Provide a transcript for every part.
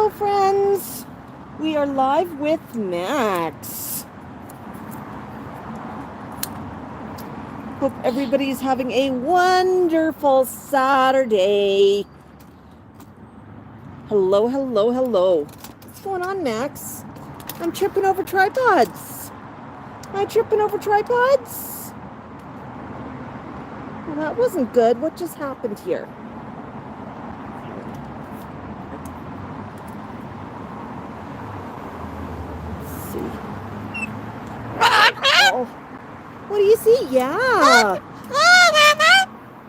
Hello, friends. We are live with Max. Hope everybody's having a wonderful Saturday. Hello, hello, hello. What's going on, Max? I'm tripping over tripods. Am I tripping over tripods? Well, that wasn't good. What just happened here? Oh, what do you see? Yeah.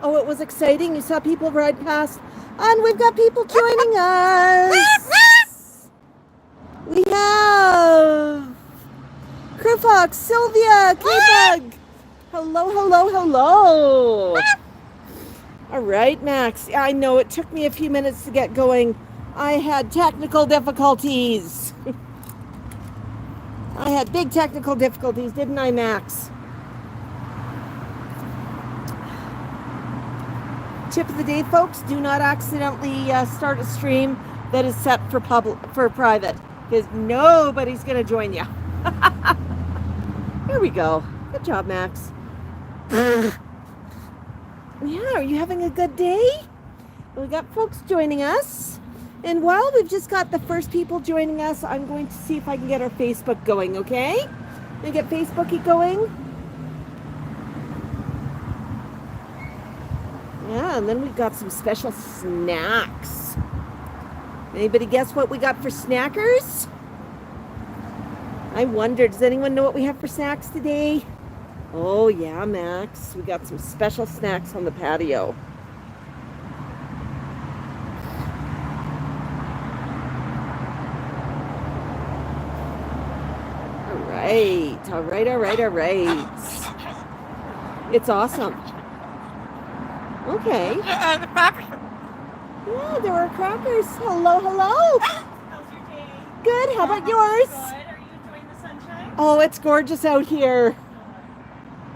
Oh, it was exciting. You saw people ride past. And we've got people joining us. We have Crew Fox, Sylvia, K-Bug. Hello, hello, hello. All right, Max. I know it took me a few minutes to get going. I had technical difficulties. I had big technical difficulties, didn't I, Max? Tip of the day, folks, do not accidentally start a stream that is set for private, because nobody's going to join you. Here we go. Good job, Max. Yeah, are you having a good day? We got folks joining us. And while we've just got the first people joining us, I'm going to see if I can get our Facebook going, okay? Can I get Facebooky going? Yeah, and then we've got some special snacks. Anybody guess what we got for snackers? I wonder, does anyone know what we have for snacks today? Oh yeah, Max. We got some special snacks on the patio. All right. It's awesome. Okay. Yeah, there were crackers. Hello. How's your day? Good. How about yours? Good. Are you enjoying the sunshine? Oh, it's gorgeous out here.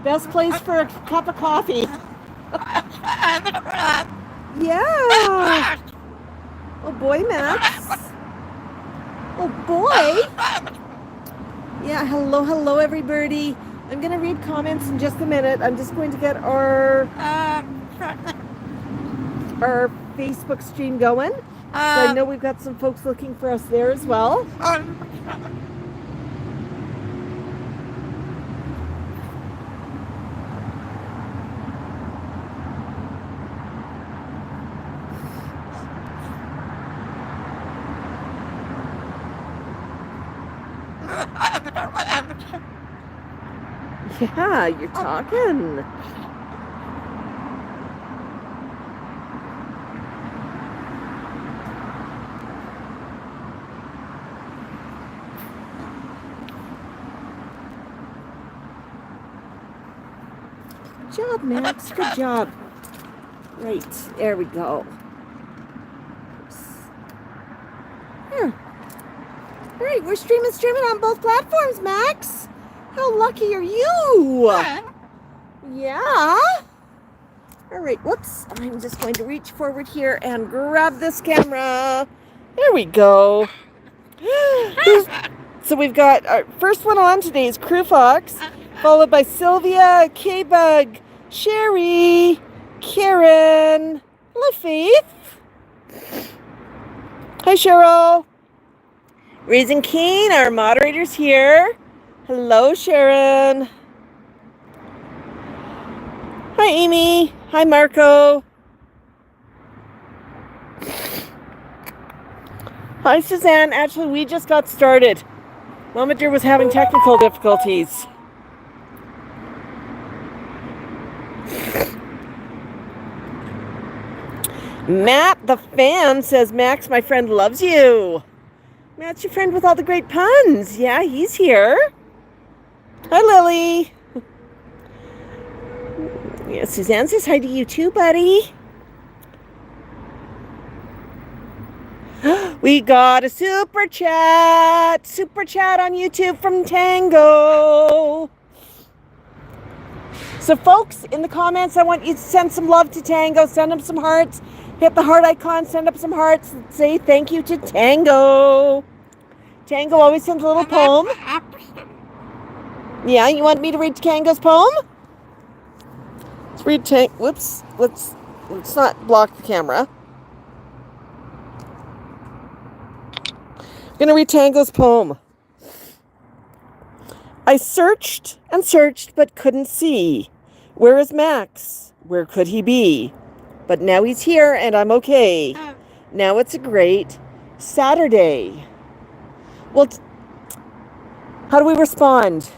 Best place for a cup of coffee. Yeah. Oh boy, Max. Oh boy. Yeah, hello, everybody. I'm going to read comments in just a minute. I'm just going to get our Facebook stream going. So I know we've got some folks looking for us there as well. Yeah, you're talking. Good job, Max. Good job. Right, there we go. Here. All right, we're streaming on both platforms, Max. How lucky are you? Yeah. All right, whoops. I'm just going to reach forward here and grab this camera. There we go. So we've got our first one on today is Crew Fox, followed by Sylvia, K-Bug, Sherry, Karen. Hello, Faith. Hi, Cheryl. Raising Keen, our moderator's here. Hello, Sharon. Hi, Amy. Hi, Marco. Hi, Suzanne. Actually, we just got started. Mama Dear was having technical difficulties. Matt, the fan, says, Max, my friend, loves you. Matt's your friend with all the great puns. Yeah, he's here. Hi, Lily. Yeah, Suzanne says hi to you too, buddy. We got a super chat on YouTube from Tango. So folks, in the comments, I want you to send some love to Tango, send him some hearts, Hit the heart icon, send up some hearts, say thank you to Tango. Tango always sends a little poem. Yeah, you want me to read Tango's poem? Let's read whoops, let's not block the camera. I'm gonna read Tango's poem. I searched and searched but couldn't see. Where is Max? Where could he be? But now he's here and I'm okay. Now it's a great Saturday. Well, how do we respond?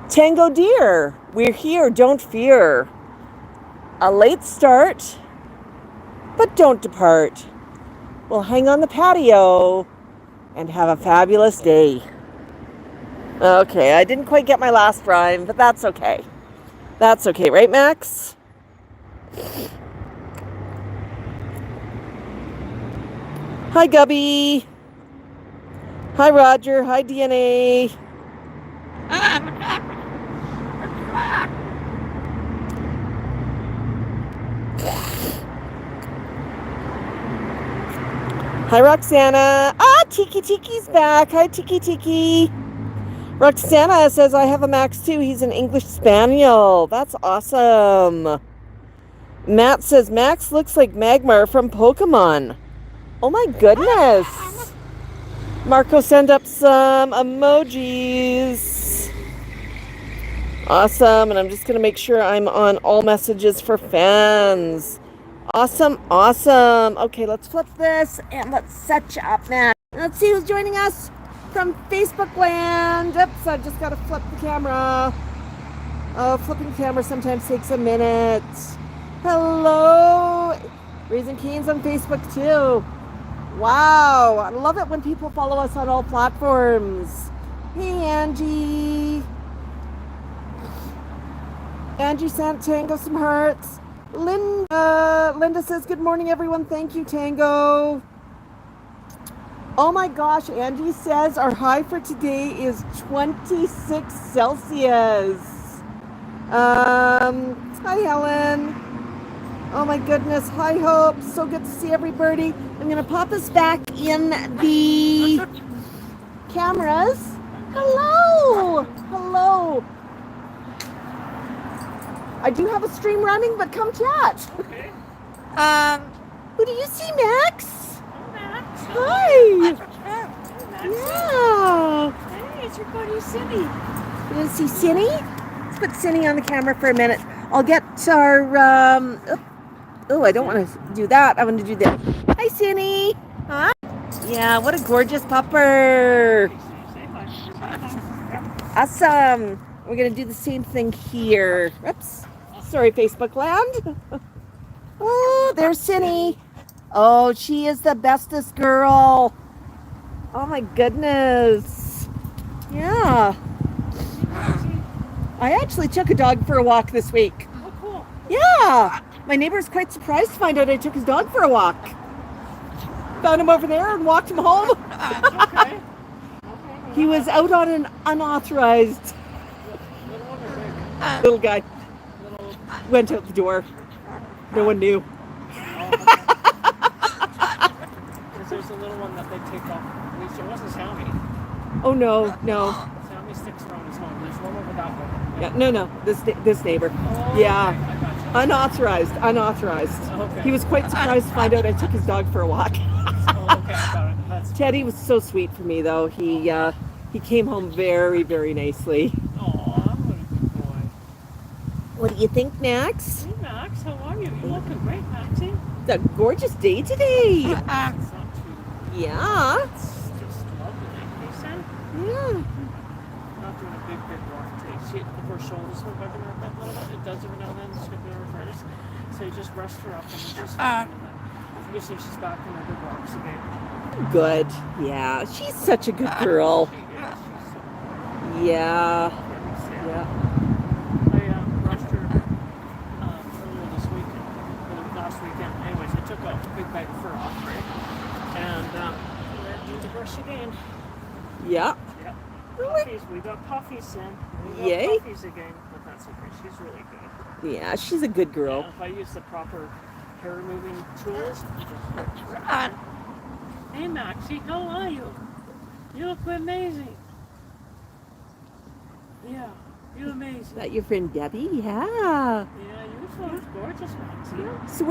Tango dear, we're here, don't fear. A late start, but don't depart. We'll hang on the patio and have a fabulous day. Okay, I didn't quite get my last rhyme, but that's okay. That's okay, right, Max? Hi, Gubby. Hi, Roger. Hi, DNA. Hi, Roxana. Ah, Tiki's back. Hi, Tiki. Roxana says, I have a Max too. He's an English Spaniel. That's awesome. Matt says, Max looks like Magmar from Pokemon. Oh my goodness. Marco, send up some emojis. Awesome. And I'm just going to make sure I'm on all messages for fans. Awesome. Okay, let's flip this and let's set you up now. Let's see who's joining us from Facebook land. Oops, I just got to flip the camera. Oh, flipping the camera sometimes takes a minute. Hello. Raising Cane's on Facebook too. Wow, I love it when people follow us on all platforms. Hey, Angie. Angie sent Tango some hearts. Linda says, good morning, everyone. Thank you, Tango. Oh my gosh, Angie says our high for today is 26 Celsius. Hi, Helen. Oh my goodness. Hi, Hope. So good to see everybody. I'm going to pop us back in the cameras. Hello. I do have a stream running, but come chat. Okay. Who do you see, Max? Max. Hi. Max. Yeah. Hey, it's your buddy Cindy. You want to see Cindy? Let's put Cindy on the camera for a minute. I'll get our, oh, I don't want to do that. I want to do this. Hi, Cindy. Huh? Yeah, what a gorgeous pupper. Awesome. We're going to do the same thing here. Oops. Sorry, Facebook land. Oh, there's Cindy. Oh, she is the bestest girl. Oh, my goodness. Yeah. I actually took a dog for a walk this week. Oh, cool. Yeah. My neighbor was quite surprised to find out I took his dog for a walk. Found him over there and walked him home. Okay. He was out on an unauthorized little guy. Went out the door. No one knew. There's a little one that they take off. At least it wasn't Sammy. Oh no. Sammy sticks around his home. There's one over that one. Yeah, no. This neighbor. Oh, Yeah. Okay, I gotcha. Unauthorized. Okay. He was quite surprised to find out I took his dog for a walk. Oh, okay, I got it. That's... Teddy was so sweet for me though. He came home very, very nicely. Aw, what a good boy. What do you think, Max? Hey, Max, how are you? You're looking great, Maxie. It's a gorgeous day today. It's not too... Yeah. It's just lovely. Hey, Sam? Yeah. Not doing a big walk today. See, if her shoulders were bugging her a bit, little bit. It does every now and then. It's good to reverse. So you just rest her up and just... You see she's back in her good walks again. Good. Yeah. She's such a good girl. Yeah. Yeah. I brushed her earlier this weekend, last weekend. Anyways, I took a big bite of fur off, right? And I need to brush again. Yeah. Yeah. Really? Puppies. We got puppies in. We got Yay. puppies again, but that's okay. She's really good. Yeah, she's a good girl. Yeah, if I use the proper hair removing tools. Hey Maxie, how are you? You look amazing. Yeah, you're amazing. Is that your friend Debbie? Yeah. Yeah, you look gorgeous, Maxie. So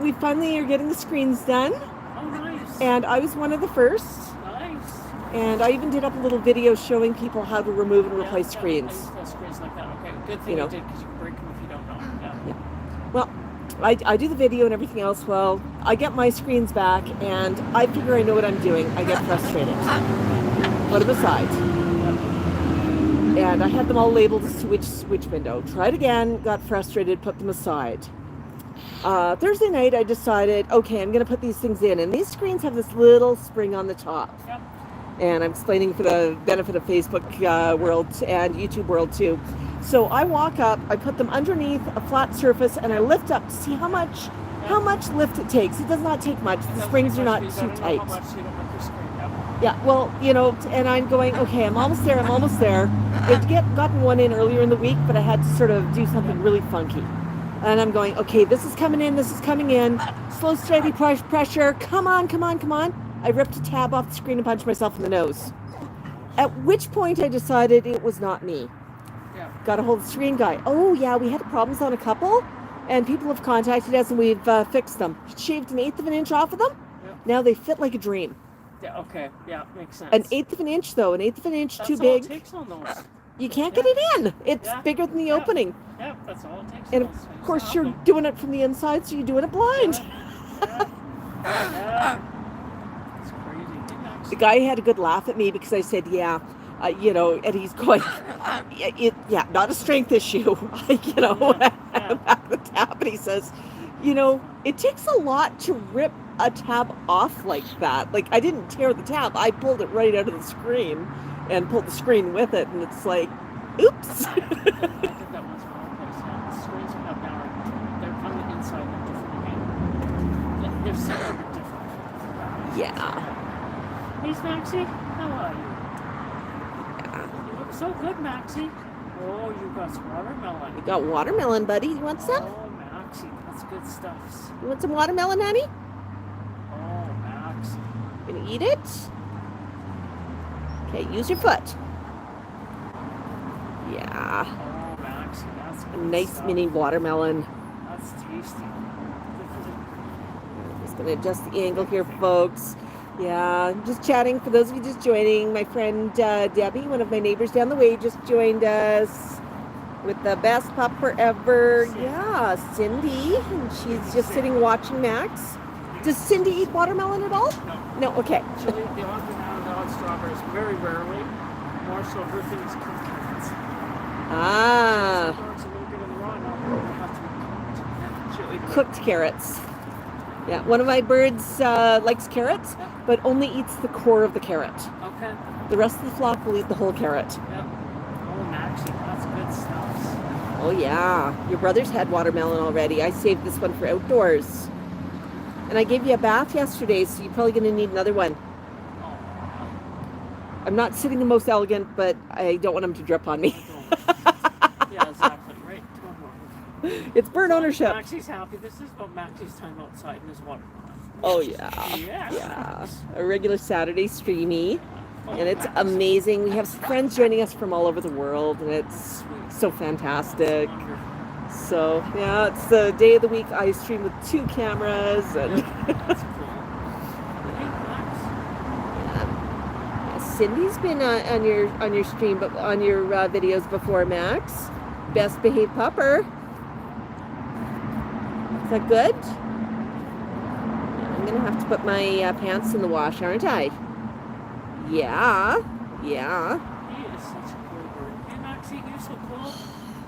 we finally are getting the screens done. Oh, nice. And I was one of the first. Nice. And I even did up a little video showing people how to remove and replace screens. I use screens like that. Okay, good thing you did because you can break them if you don't know. Yeah. Well, I do the video and everything else. Well, I get my screens back and I figure I know what I'm doing. I get frustrated. Put them aside. And I had them all labeled switch window. Tried again, got frustrated, put them aside. Thursday night I decided, okay, I'm going to put these things in. And these screens have this little spring on the top. Yep. And I'm explaining for the benefit of Facebook world and YouTube world too. So I walk up, I put them underneath a flat surface, and I lift up to see how much lift it takes. It does not take much. The springs are not too tight. Yeah, well, and I'm going, okay, I'm almost there. I'd gotten one in earlier in the week, but I had to sort of do something really funky. And I'm going, okay, this is coming in. Slow, steady pressure. Come on. I ripped a tab off the screen and punched myself in the nose. At which point I decided it was not me. Yeah. Got a hold of the screen guy. Oh yeah, we had problems on a couple, and people have contacted us and we've fixed them. Shaved 1/8 of an inch off of them. Yeah. Now they fit like a dream. Yeah, okay. Yeah, makes sense. 1/8 of an inch though, 1/8 of an inch that's too big. All it takes on those. You can't get it in. It's bigger than the opening. Yeah, that's all it takes. And of course you're doing it from the inside, so you're doing it blind. Yeah. It's crazy. The guy had a good laugh at me because I said, and he's going, not a strength issue, back the tab, and he says, it takes a lot to rip a tab off like that. Like, I didn't tear the tab, I pulled it right out of the screen and pulled the screen with it, and it's like, oops. I did that once for one place. The screens we have now, they're from the inside, they're different again. They're separate, different. Yeah. Hey, Maxie, how are you? You look so good, Maxie. Oh, you got some watermelon. You got watermelon, buddy. You want some? Oh, Maxie, that's good stuff. You want some watermelon, honey? Oh, Maxie. Gonna eat it? Okay, use your foot. Yeah. Oh, Maxie, that's good. A nice stuff. mini watermelon. That's tasty. I'm just gonna adjust the angle here, folks. Yeah, just chatting. For those of you just joining, my friend Debbie, one of my neighbors down the way, just joined us with the best pupper ever. Yeah, Cindy, and she's just sitting watching Max. Does Cindy eat watermelon at all? No. No. Okay. She'll eat the odd banana, the odd strawberries, very rarely. More so, her thing is cooked carrots. Ah. It's a little bit of the raw now, have to be cooked. She'll eat Cooked carrots. Yeah, one of my birds likes carrots, but only eats the core of the carrot. Okay. The rest of the flock will eat the whole carrot. Yep. Oh, Maxie, that's good stuff. Oh yeah, your brother's had watermelon already. I saved this one for outdoors. And I gave you a bath yesterday, so you're probably going to need another one. I'm not sitting the most elegant, but I don't want them to drip on me. Yeah, exactly, right? It's bird ownership. Maxie's happy. This is about Maxie's time outside in his watermelon. Oh yeah. Yeah. A regular Saturday streamy. And it's Maxie. amazing. We have friends joining us from all over the world, and it's so fantastic. So yeah, it's the day of the week I stream with 2 cameras, and That's cool. Hey, Max. yeah, Cindy's been on your stream, but on your videos before, Max. Best behaved pupper. Is that good? I'm gonna have to put my pants in the wash, aren't I? Yeah. Yeah. He is such a cool bird. Hey, Maxie, you're so cool.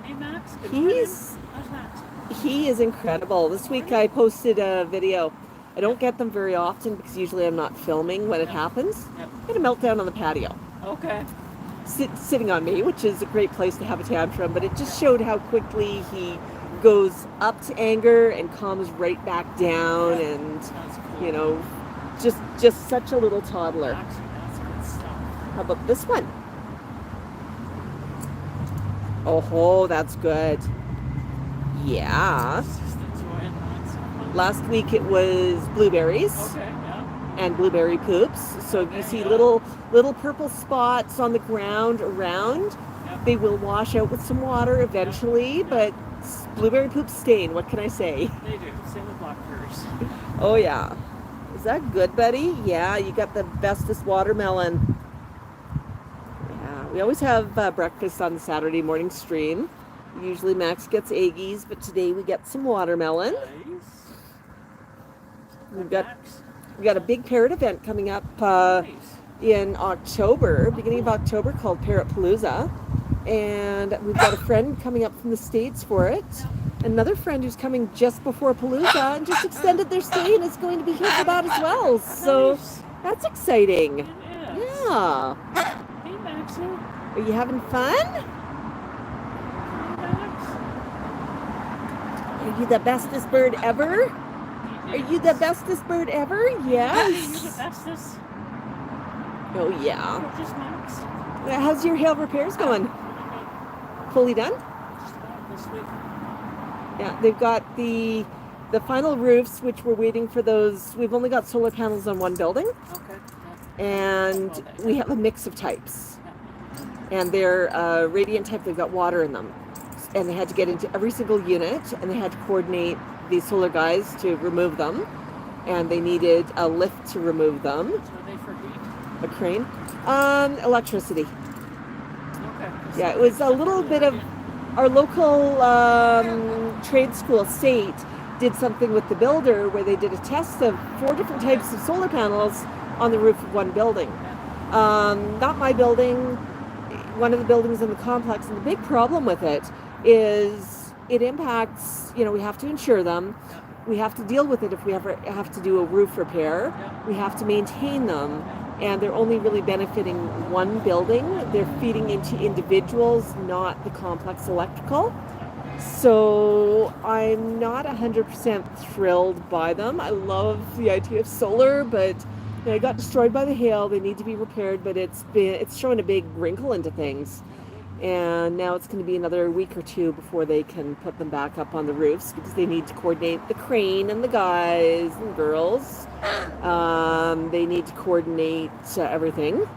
Hey, Max. Good He's morning. How's Max? He is incredible. This week I posted a video. I don't get them very often because usually I'm not filming when it happens. Yep. I had a meltdown on the patio. Okay. Sitting on me, which is a great place to have a tantrum, but it just showed how quickly he goes up to anger and calms right back down, and Cool. just such a little toddler. Maxie, that's good stuff. How about this one? Oh, that's good. Yeah. Just enjoying that. So. Last week it was blueberries. Okay, yeah. And blueberry poops. So if you see little purple spots on the ground around, they will wash out with some water eventually, but blueberry poops stain. What can I say? They do. Same with blackberries. Oh yeah. Is that good, buddy? Yeah, you got the bestest watermelon. Yeah, we always have breakfast on the Saturday morning stream. Usually Max gets eggies, but today we get some watermelon. Nice. We got a big parrot event coming up in October, beginning of October, called Parrot Palooza. And we've got a friend coming up from the States for it. Another friend who's coming just before Palooza and just extended their stay and is going to be here for that as well. So that's exciting. Yeah. Hey, Maxie. Are you having fun? Are you the bestest bird ever? Are you the bestest bird ever? Yes. You're the bestest. Oh, yeah. Just Max. How's your hail repairs going? Fully done? Just about this week. Yeah, they've got the final roofs, which we're waiting for those. We've only got solar panels on one building. Okay. And we have a mix of types. And they're radiant type, they've got water in them. And they had to get into every single unit, and they had to coordinate the solar guys to remove them. And they needed a lift to remove them. So are they for heat? A crane. Electricity. Okay. Yeah, it was a little bit of our local trade school state did something with the builder where they did a test of 4 different types of solar panels on the roof of one building. Not my building, one of the buildings in the complex. And the big problem with it is it impacts, we have to insure them. We have to deal with it if we ever have to do a roof repair. We have to maintain them. And they're only really benefiting one building. They're feeding into individuals, not the complex electrical. So I'm not 100% thrilled by them. I love the idea of solar, but they got destroyed by the hail. They need to be repaired, but it's showing a big wrinkle into things. And now it's going to be another week or two before they can put them back up on the roofs because they need to coordinate the crane and the guys and girls. They need to coordinate everything.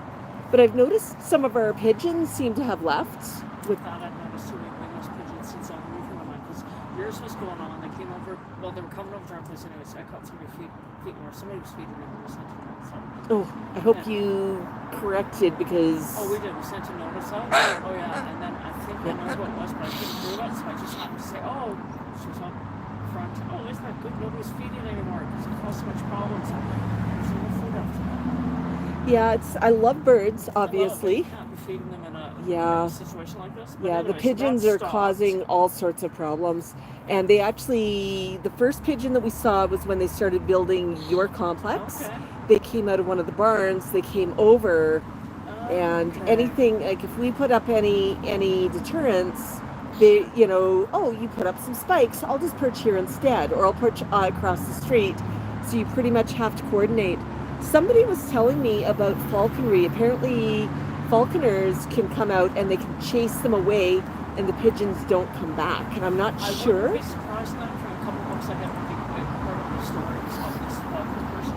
But I've noticed some of our pigeons seem to have left. I've noticed too many those pigeons since I'm moving them on because yours was going on. They came over. Well, they were coming over to our place anyway. So I caught somebody feeding more. Somebody was feeding them. We sent them out. So. Oh, I hope you corrected because. Oh, we did. We sent a notice out. Oh yeah, and then I think I know what it was, but I couldn't prove it, so I just happened to say, oh, she was on front. Oh, isn't that good? Nobody's feeding anymore because it caused so much problems. There's no food after that. Yeah, I love birds, obviously. You can't be feeding them in a situation like this. But yeah, the pigeons are causing all sorts of problems. And they actually, the first pigeon that we saw was when they started building your complex. Okay. They came out of one of the barns, they came over, and anything, like if we put up any deterrents, they, you put up some spikes, I'll just perch here instead, or I'll perch across the street. So you pretty much have to coordinate. Somebody was telling me about falconry. Apparently falconers can come out and they can chase them away and the pigeons don't come back. And I'm not sure. I wouldn't be surprised now from a couple of books I have part of the stories of this falcon person.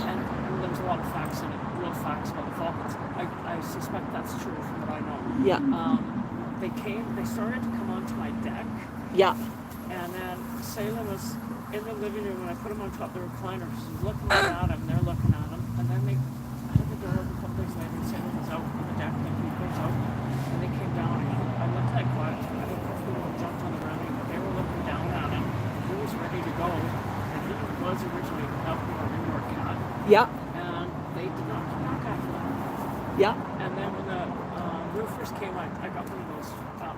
And there's a lot of facts in it, real facts about the falcons. I suspect that's true from what I know. Yeah. They started to come onto my deck. Yeah. And then Salem was in the living room when I put them on top of the recliner. She's looking right at him, they're looking at him. And then I had the door open a couple days later and Salem was out on the deck and he goes out. And they came down and I went like quiet. I don't know if they would have jumped on the ground, but they were looking down at him. He was ready to go. And he was originally an outdoor indoor cat. Yeah. And they did not come back after that. Yeah. And then when the roofers came, I got one of those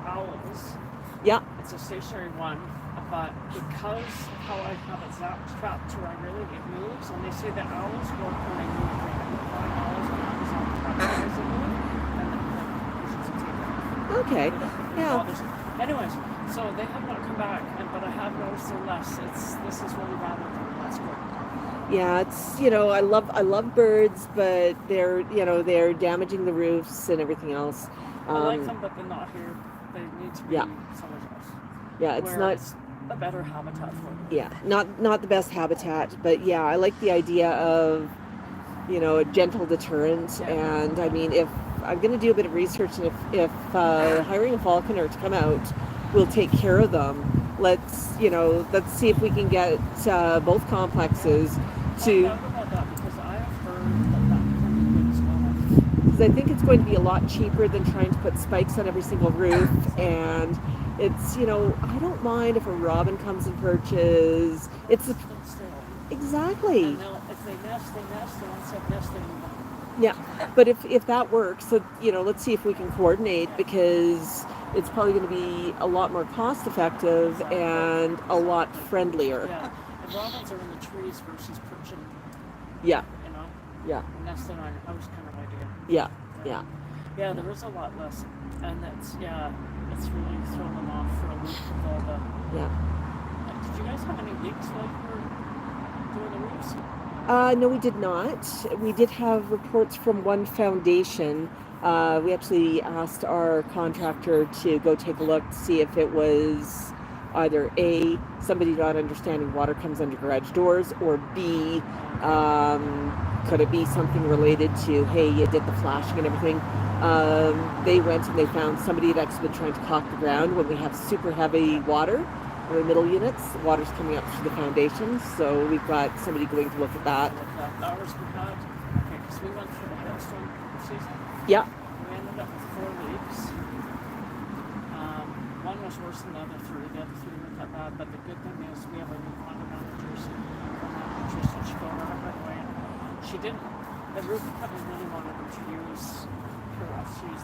owls. Yeah. It's a stationary one, but because of how I have it trapped to where I really it moves, and they say that owls work when they move. Buy owls on Amazon trapped as they move, and then you should take them. Okay. Yeah. Anyways, so they have not come back, but I have noticed they're less. This is really bad with them. That's good. Yeah, it's I love birds, but they're damaging the roofs and everything else. I like them, but they're not here. They need to be somewhere else. Yeah, it's where not. It's a better habitat for them. Yeah, not the best habitat, but yeah, I like the idea of, you know, a gentle deterrent. Yeah. And I mean, if I'm going to do a bit of research, and if hiring a falconer to come out will take care of them, let's see if we can get both complexes to. Find out about that, because I have heard that can be good as well. Because I think it's going to be a lot cheaper than trying to put spikes on every single roof. And it's, you know, I don't mind if a robin comes and perches. It's Still. exactly. And if they nest, and once they've nested, move on. Yeah, but if that works, so, you know, let's see if we can coordinate, because it's probably going to be a lot more cost effective and a lot friendlier. Yeah, and robins are in the trees versus perching. Yeah, You know, yeah, nesting on your house kind of idea. yeah, yeah. Yeah, there is a lot less, and it's really thrown them off for a week with all the. Yeah. Did you guys have any leaks while you were doing the roofs? No, we did not. We did have reports from one foundation. We actually asked our contractor to go take a look to see if it was either A, somebody not understanding water comes under garage doors, or B, could it be something related to, hey, you did the flashing and everything. They went and they found somebody had actually been trying to caulk the ground when we have super heavy water. In the middle units, the water's coming up through the foundations, so we've got somebody going to look at that. Ours we had, because we went for the hailstorm season. Yeah. We ended up with 4 leaks. One was worse than the other 3. The other 3 weren't that bad, but the good thing is we have a new condo manager, so Tristan, she got her right away. She didn't, the roof company really wanted her to use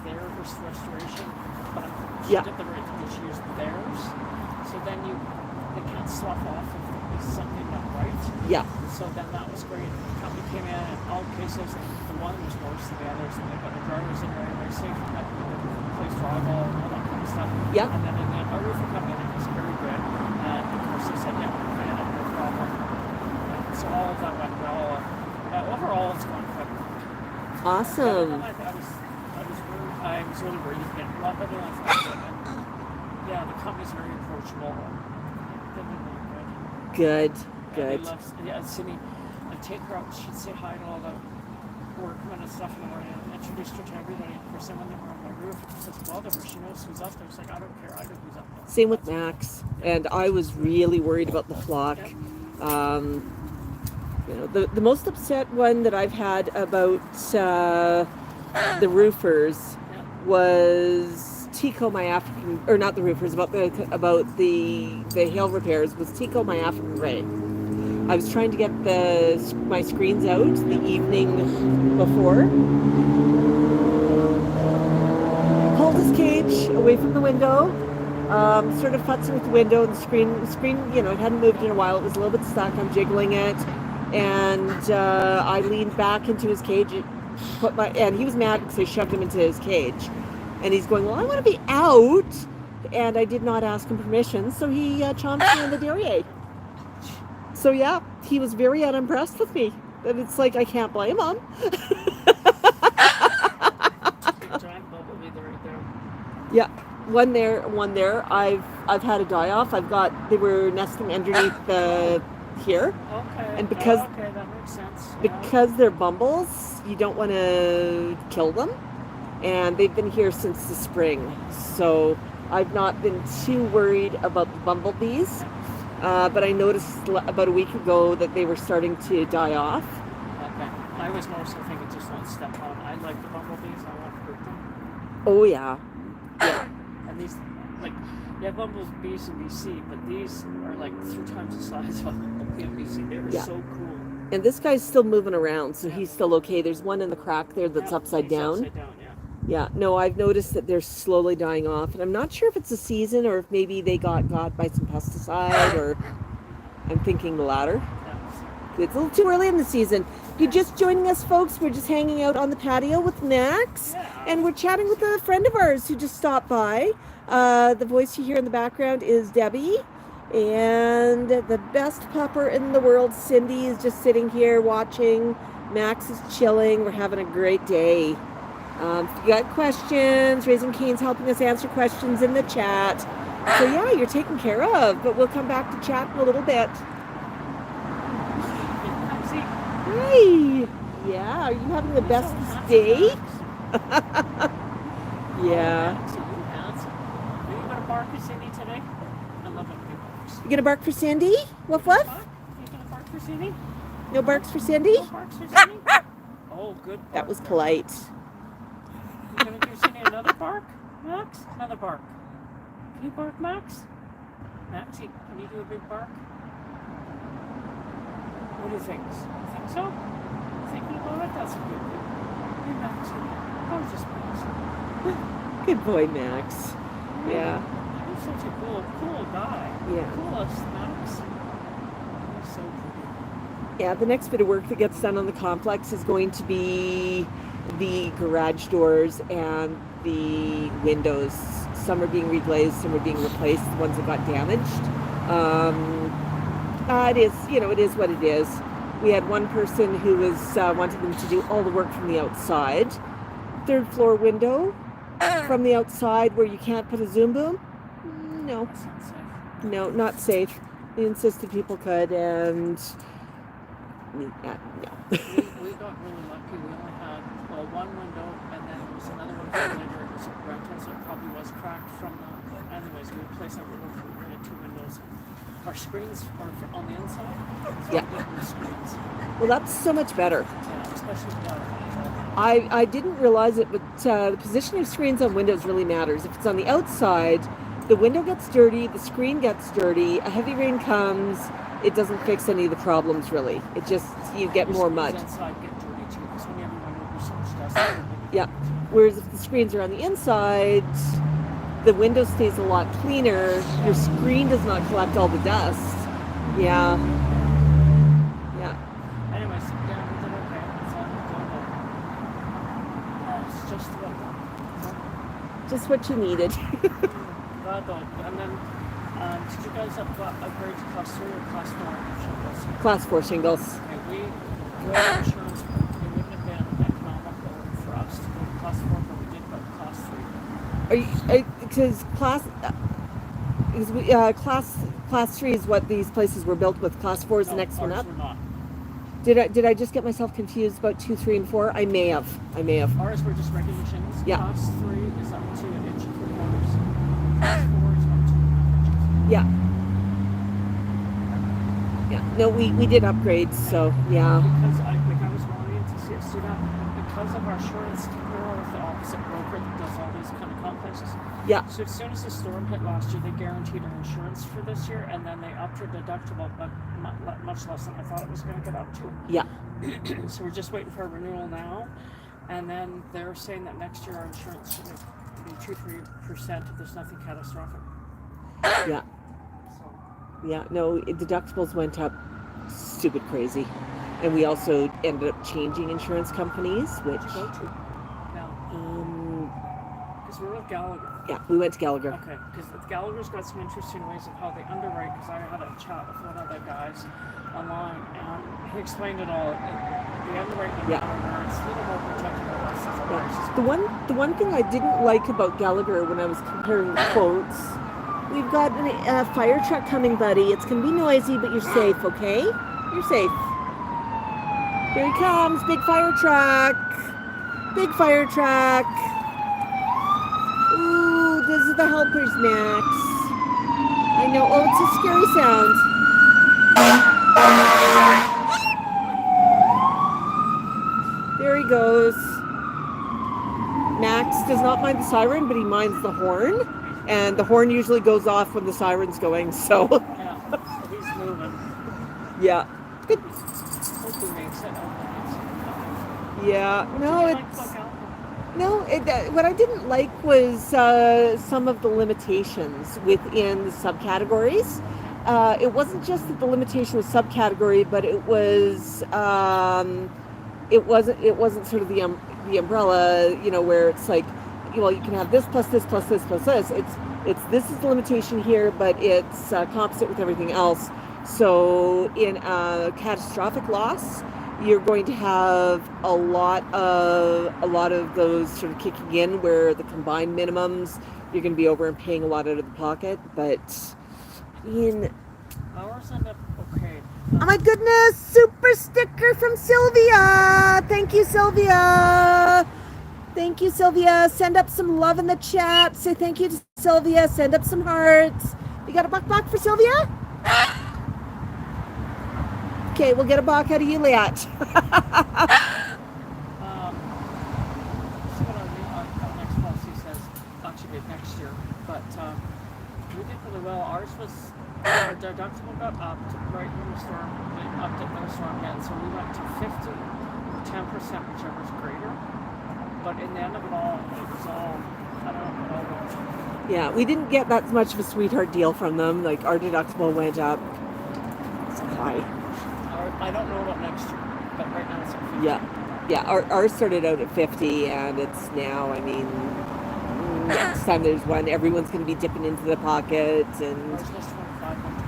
their restoration, but she did the right thing, she used theirs. So then they can't slough off if there's something not right. Yeah. So then that was great. The company came in, and all cases, the one was worse than the others, and they got the drivers in right away, safe, and replaced drywall and all that kind of stuff. Yeah. And then our roofing company was very good, and of course they said, yeah, we're fine, no problem. And so all of that went well. Overall, it's gone quick. Awesome. I was really worried again. A lot better than I thought. Yeah, the company's very approachable. They've been really Good. Good. Sydney, I'd take her out, she'd say hi to all the workmen and stuff in the morning, and introduced her to everybody. Of course, then when they were on my roof, it just bothered her. She knows who's up there. It's like, I don't care either who's up there. Same with Max. And I was really worried about the flock. You know, the most upset one that I've had about the roofers was Tiko, my African, or not the roofers, about the hail repairs, was Tiko, my African gray. I was trying to get my screens out the evening before. Pulled his cage away from the window, sort of futzing with the window, and the screen, you know, it hadn't moved in a while. It was a little bit stuck. I'm jiggling it, and I leaned back into his cage, and he was mad because I shoved him into his cage. And he's going, well, I want to be out. And I did not ask him permission, so he chomped me in the derriere. So yeah, he was very unimpressed with me. And it's like, I can't blame him. Giant Bumblebee right there. Yeah, one there. I've had a die off. They were nesting underneath here. Okay. And because that makes sense. Because they're bumbles, you don't want to kill them. And they've been here since the spring. So I've not been too worried about the bumblebees. But I noticed about a week ago that they were starting to die off. Okay. I was more so thinking just one step on. I like the bumblebees. I want to hurt them. Oh, yeah. Yeah. And these, like, yeah, bumblebees in BC, but these are like 3 times the size of a bumblebee in BC. They were so cool. And this guy's still moving around, so he's still okay. There's one in the crack there that's upside down. Upside down, Yeah, no, I've noticed that they're slowly dying off, and I'm not sure if it's a season or if maybe they got by some pesticide, or I'm thinking the latter. It's a little too early in the season. If you're just joining us, folks, we're just hanging out on the patio with Max, and we're chatting with a friend of ours who just stopped by. The voice you hear in the background is Debbie, and the best pupper in the world, Cindy, is just sitting here watching. Max is chilling. We're having a great day. If you got questions, Raising Cane's helping us answer questions in the chat. So yeah, you're taken care of, but we'll come back to chat in a little bit. Hi. Yeah, are you having the best day? Yeah. Are you gonna bark at Cindy today? I love it when he barks. You gonna bark for Cindy? Woof woof? You gonna bark for Cindy? No barks for Cindy? No barks for Cindy? Oh, good bark. That was polite. You gonna give Cindy another bark, Max? Another bark. Can you bark, Max? Maxie, can you do a big bark? What do you think? You think so? Thinking about it? That's a good thing. Hey, Maxie. Gorgeous Max. Good boy, Max. Yeah. You're such a cool guy. Yeah. Coolest, Max. You're so pretty. Yeah, the next bit of work that gets done on the complex is going to be the garage doors and the windows. Some are being reglazed, some are being replaced, the ones that got damaged. It is, it is what it is. We had one person who was wanting them to do all the work from the outside. Third floor window from the outside where you can't put a Zoom boom. No. That's not safe. No, not safe. They insisted people could, and no. We got really lucky. We only had one window, and then there was another one later. It was a rental, so it probably was cracked from the. Anyways, we replaced that window. We had two windows. Our screens are on the inside. So Yeah. the screens. Well, that's so much better. Yeah, especially with water. I didn't realize it, but the positioning of screens on windows really matters. If it's on the outside, the window gets dirty, the screen gets dirty, a heavy rain comes, it doesn't fix any of the problems really. It just, you get more mud. Inside get dirty too, because when everyone will be so stressed. Yeah. Whereas if the screens are on the inside, the window stays a lot cleaner. Your screen does not collect all the dust. Yeah. Yeah. Anyways, yeah, we did okay. It's all good. It's just Just what you needed. God, though. And then, did you guys upgrade to class 3 or class 4 shingles? Class 4 shingles. Okay, we had insurance. It wouldn't have been economical for us to go to class 4, but we did go to class 3. Because class 3 is what these places were built with. Class 4 is the next one up. Ours were not. Did I just get myself confused about 2, 3, and 4? I may have. Ours were just regular shingles. Yeah. Class 3 is up to 1 inch and 3/4. Class 4 is up to 1.5 inches. Yeah. Yeah. No, we did upgrade, so yeah. Because I was wanting to see us do that. Because of our insurance, we're with the opposite broker that does all these kind of complexes. Yeah. So as soon as the storm hit last year, they guaranteed our insurance for this year, and then they upped our deductible, but much less than I thought it was going to get up to. Yeah. So we're just waiting for a renewal now, and then they're saying that next year our insurance should be 2-3% if there's nothing catastrophic. Yeah. So Yeah. No, deductibles went up stupid crazy. And we also ended up changing insurance companies, which... where'd you go to now? Because we're with Gallagher. Yeah, we went to Gallagher. Okay, because Gallagher's got some interesting ways of how they underwrite, because I had a chat with one of the guys online, and he explained it all. The underwriting Yeah. it's a little more protected than us as a Yeah. The one thing I didn't like about Gallagher when I was comparing the quotes, we've got a fire truck coming, buddy. It's going to be noisy, but you're safe, okay? You're safe. Here he comes, big fire truck. Big fire truck. Ooh, this is the helpers, Max. I know. Oh, it's a scary sound. There he goes. Max does not mind the siren, but he minds the horn. And the horn usually goes off when the siren's going, so. Yeah, so he's moving. Yeah. Good. Hopefully makes it. Yeah. No, Like it's... Cluck Out? No, what I didn't like was some of the limitations within the subcategories. It wasn't just that the limitation was subcategory, but it wasn't sort of the umbrella, where it's like, well, you can have this plus this plus this plus this. It's this is the limitation here, but it's composite with everything else. So in a catastrophic loss, you're going to have a lot of those sort of kicking in where the combined minimums you're going to be over and paying a lot out of the pocket. But I mean, ours end up okay. Oh my goodness, super sticker from Sylvia. Thank you, Sylvia. Thank you, Sylvia. Send up some love in the chat. Say thank you to Sylvia. Send up some hearts. You got a Bok Bok for Sylvia? Okay, we'll get a Bok out of you, Liat. She's gonna next month, she says, actually next year. But we did really well. Ours was, our deductible got upped right when the storm, they upped it when the storm hit. So we went to 50 or 10%, whichever's greater. But in the end of it all, it was all, I don't know, it all went. Yeah, we didn't get that much of a sweetheart deal from them. Like, our deductible went up. It's high. I don't know about next year, but right now it's at 50. Yeah, ours started out at 50, and it's now, I mean, next time there's one, everyone's going to be dipping into the pocket, and... Ours was 25, went to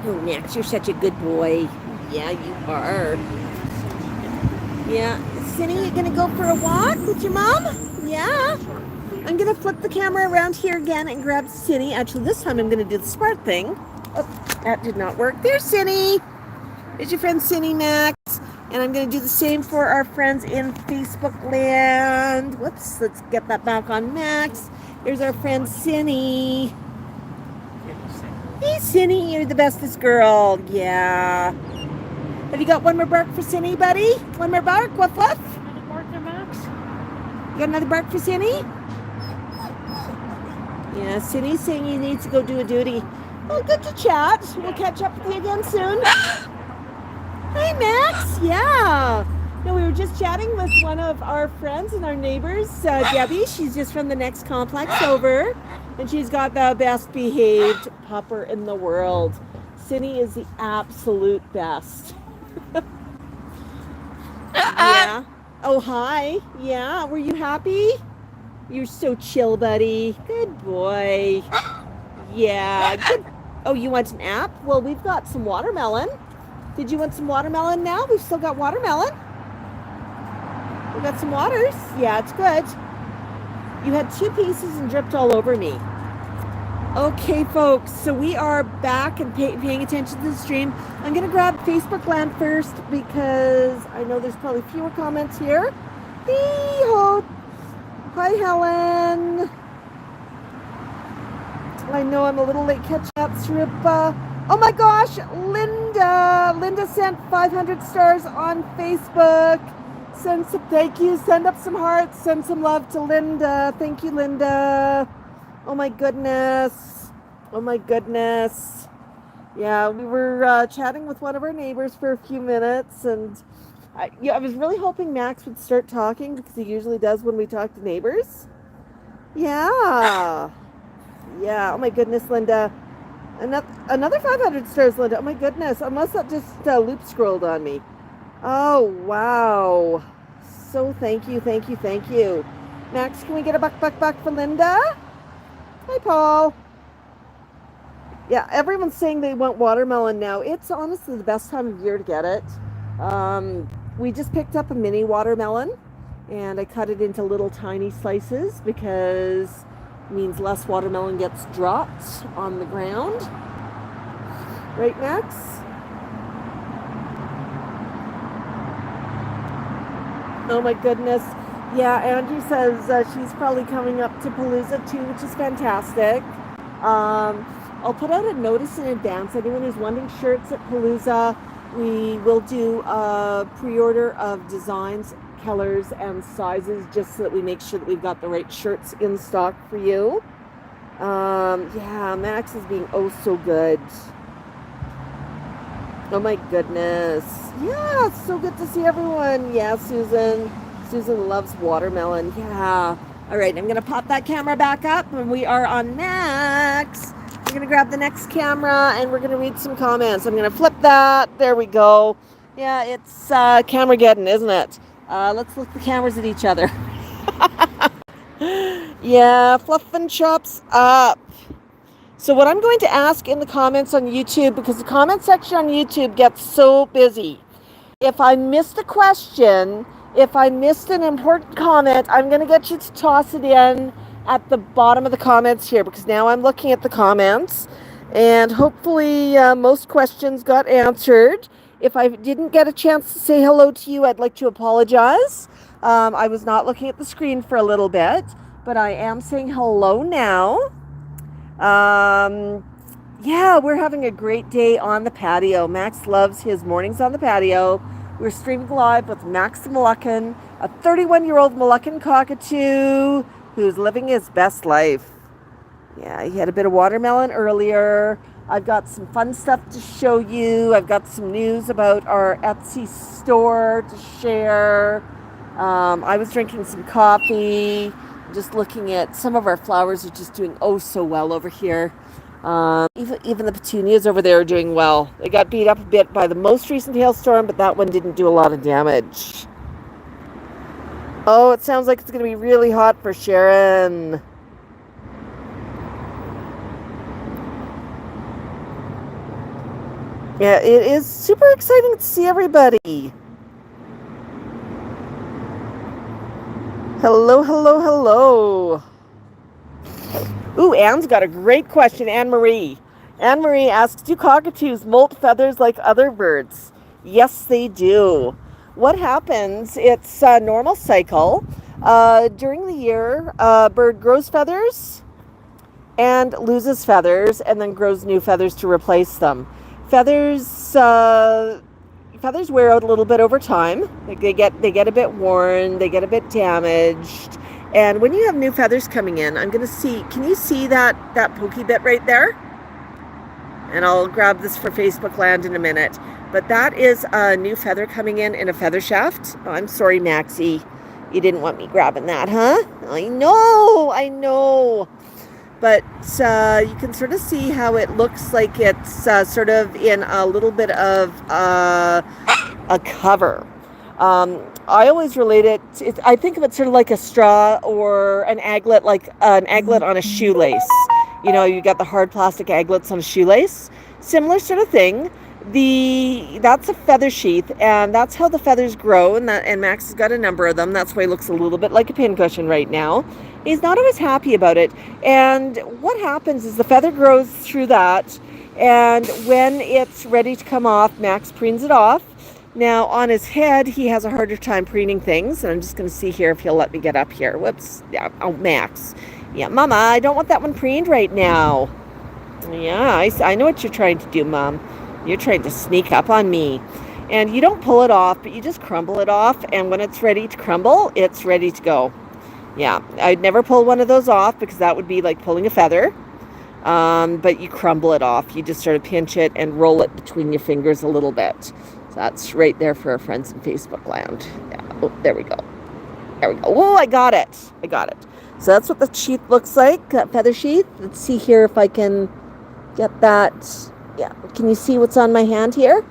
50. Oh, Max, you're such a good boy. Yeah, you are. Yeah. Cindy, you going to go for a walk with your mom? Yeah. I'm going to flip the camera around here again and grab Cindy. Actually, this time I'm going to do the smart thing. Oh, that did not work. There's Cindy. There's your friend Cindy, Max. And I'm going to do the same for our friends in Facebook land. Whoops, let's get that back on Max. Here's our friend Cindy. Hey, Cindy, you're the bestest girl. Yeah. Have you got one more bark for Cindy, buddy? One more bark? Woof, woof. Another bark there, Max? You got another bark for Cindy? Yeah, Cindy's saying you need to go do a duty. Well, good to chat. We'll catch up with you again soon. Hi, Max. Yeah. No, we were just chatting with one of our friends and our neighbors, Debbie. She's just from the next complex over, and she's got the best behaved pupper in the world. Cindy is the absolute best. Yeah. Oh, hi. Yeah. Were you happy? You're so chill, buddy. Good boy. Yeah. Good. Oh, you want an app? Well, we've got some watermelon. Did you want some watermelon now? We've still got watermelon. We got some waters. Yeah, it's good. You had 2 pieces and dripped all over me. Okay, folks, so we are back and paying attention to the stream. I'm going to grab Facebook land first because I know there's probably fewer comments here. Hee-ho. Hi, Helen. I know I'm a little late catching up, Sripa. Oh my gosh, Linda. Linda sent 500 stars on Facebook. Send some thank you. Send up some hearts. Send some love to Linda. Thank you, Linda. Oh my goodness. Oh my goodness. Yeah, we were chatting with one of our neighbors for a few minutes, and I was really hoping Max would start talking because he usually does when we talk to neighbors. Yeah. Yeah. Oh my goodness, Linda. Another 500 stars, Linda. Oh my goodness. Unless that just loop scrolled on me. Oh, wow. So thank you, thank you, thank you. Max, can we get a Bok Bok Bok for Linda? Hi, Paul. Yeah, everyone's saying they want watermelon now. It's honestly the best time of year to get it. We just picked up a mini watermelon, and I cut it into little tiny slices because it means less watermelon gets dropped on the ground. Right, Max? Oh my goodness. Yeah, Angie says she's probably coming up to Palooa too, which is fantastic. I'll put out a notice in advance. Anyone who's wanting shirts at Palooa, we will do a pre-order of designs, colors, and sizes just so that we make sure that we've got the right shirts in stock for you. Yeah, Max is being oh so good. Oh my goodness. Yeah, it's so good to see everyone. Yeah, Susan. Susan loves watermelon. Yeah. All right, I'm going to pop that camera back up, and we are on Max. We're going to grab the next camera, and we're going to read some comments. I'm going to flip that. There we go. Yeah, it's Camerageddon, isn't it? Let's look the cameras at each other. Yeah, fluffing chops up. So what I'm going to ask in the comments on YouTube, because the comment section on YouTube gets so busy, if I missed a question, if I missed an important comment, I'm going to get you to toss it in at the bottom of the comments here, because now I'm looking at the comments, and hopefully most questions got answered. If I didn't get a chance to say hello to you, I'd like to apologize. I was not looking at the screen for a little bit, but I am saying hello now. Yeah, we're having a great day on the patio. Max loves his mornings on the patio. We're streaming live with Max the Moluccan, a 31-year-old Moluccan cockatoo who's living his best life. Yeah, he had a bit of watermelon earlier. I've got some fun stuff to show you. I've got some news about our Etsy store to share. I was drinking some coffee, just looking at some of our flowers are just doing oh so well over here. Even the petunias over there are doing well. They got beat up a bit by the most recent hailstorm, but that one didn't do a lot of damage. Oh, it sounds like it's going to be really hot for Sharon. Yeah, it is super exciting to see everybody. Hello, hello, hello. Ooh, Anne's got a great question. Anne-Marie. Anne-Marie asks, do cockatoos molt feathers like other birds? Yes, they do. What happens, it's a normal cycle. During the year, a bird grows feathers and loses feathers and then grows new feathers to replace them. Feathers wear out a little bit over time. They get a bit worn, they get a bit damaged. And when you have new feathers coming in, I'm going to see, can you see that pokey bit right there? And I'll grab this for Facebook land in a minute. But that is a new feather coming in a feather shaft. Oh, I'm sorry, Maxie. You didn't want me grabbing that, huh? I know. But you can sort of see how it looks like it's sort of in a little bit of a cover. I always relate it, I think of it sort of like a straw or an aglet, like an aglet on a shoelace. You know, you got the hard plastic aglets on a shoelace. Similar sort of thing. That's a feather sheath, and that's how the feathers grow, and Max has got a number of them. That's why he looks a little bit like a pincushion right now. He's not always happy about it. And what happens is the feather grows through that, and when it's ready to come off, Max preens it off. Now, on his head, he has a harder time preening things, and I'm just going to see here if he'll let me get up here. Whoops. Yeah. Oh, Max. Yeah, Mama, I don't want that one preened right now. Yeah, I know what you're trying to do, Mom. You're trying to sneak up on me. And you don't pull it off, but you just crumble it off, and when it's ready to crumble, it's ready to go. Yeah, I'd never pull one of those off because that would be like pulling a feather. But you crumble it off. You just sort of pinch it and roll it between your fingers a little bit. So that's right there for our friends in Facebook land. Yeah. Oh, there we go. Oh, I got it. So that's what the sheath looks like, that feather sheath. Let's see here if I can get that. Yeah, can you see what's on my hand here?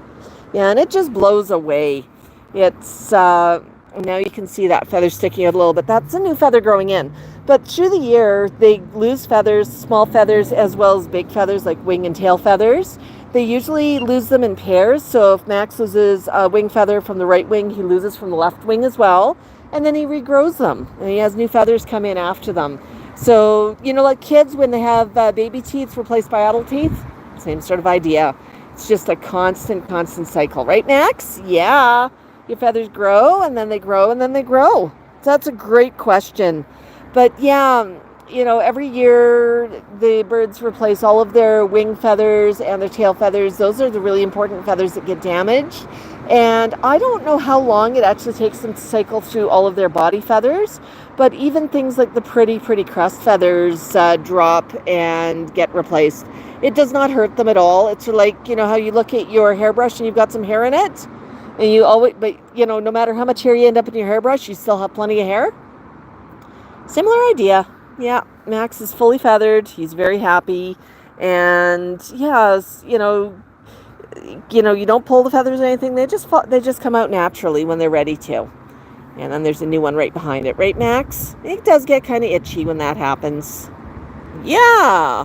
Yeah, and it just blows away. It's, now you can see that feather sticking out a little bit. That's a new feather growing in. But through the year, they lose feathers, small feathers, as well as big feathers like wing and tail feathers. They usually lose them in pairs. So if Max loses a wing feather from the right wing, he loses from the left wing as well. And then he regrows them, and he has new feathers come in after them. So, you know, like kids, when they have baby teeth replaced by adult teeth, same sort of idea. It's just a constant cycle. Right, Max? Yeah. Your feathers grow, and then they grow, and then they grow. So that's a great question. But yeah, you know, every year the birds replace all of their wing feathers and their tail feathers. Those are the really important feathers that get damaged. And I don't know how long it actually takes them to cycle through all of their body feathers, but even things like the pretty crest feathers drop and get replaced. It does not hurt them at all. It's like, you know, how you look at your hairbrush and you've got some hair in it, and you always, but you know, no matter how much hair you end up in your hairbrush, you still have plenty of hair. Similar idea. Yeah, Max is fully feathered. He's very happy, and yes, you know, you don't pull the feathers or anything. They just come out naturally when they're ready to. And then there's a new one right behind it, right, Max? It does get kind of itchy when that happens. Yeah.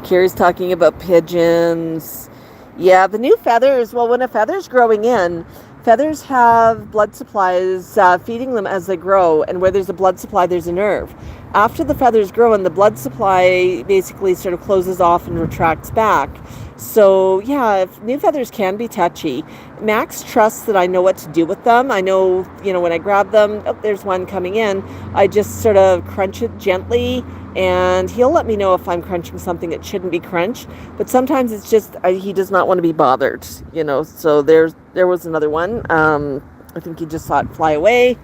Kira's talking about pigeons. Yeah, the new feathers, well, when a feather's growing in, feathers have blood supplies feeding them as they grow, and where there's a blood supply, there's a nerve. After the feathers grow in, the blood supply basically sort of closes off and retracts back. So, yeah, if new feathers can be touchy. Max trusts that I know what to do with them. I know, when I grab them, oh, there's one coming in, I just sort of crunch it gently, and he'll let me know if I'm crunching something that shouldn't be crunched. But sometimes it's just he does not want to be bothered, So there was another one. I think he just saw it fly away.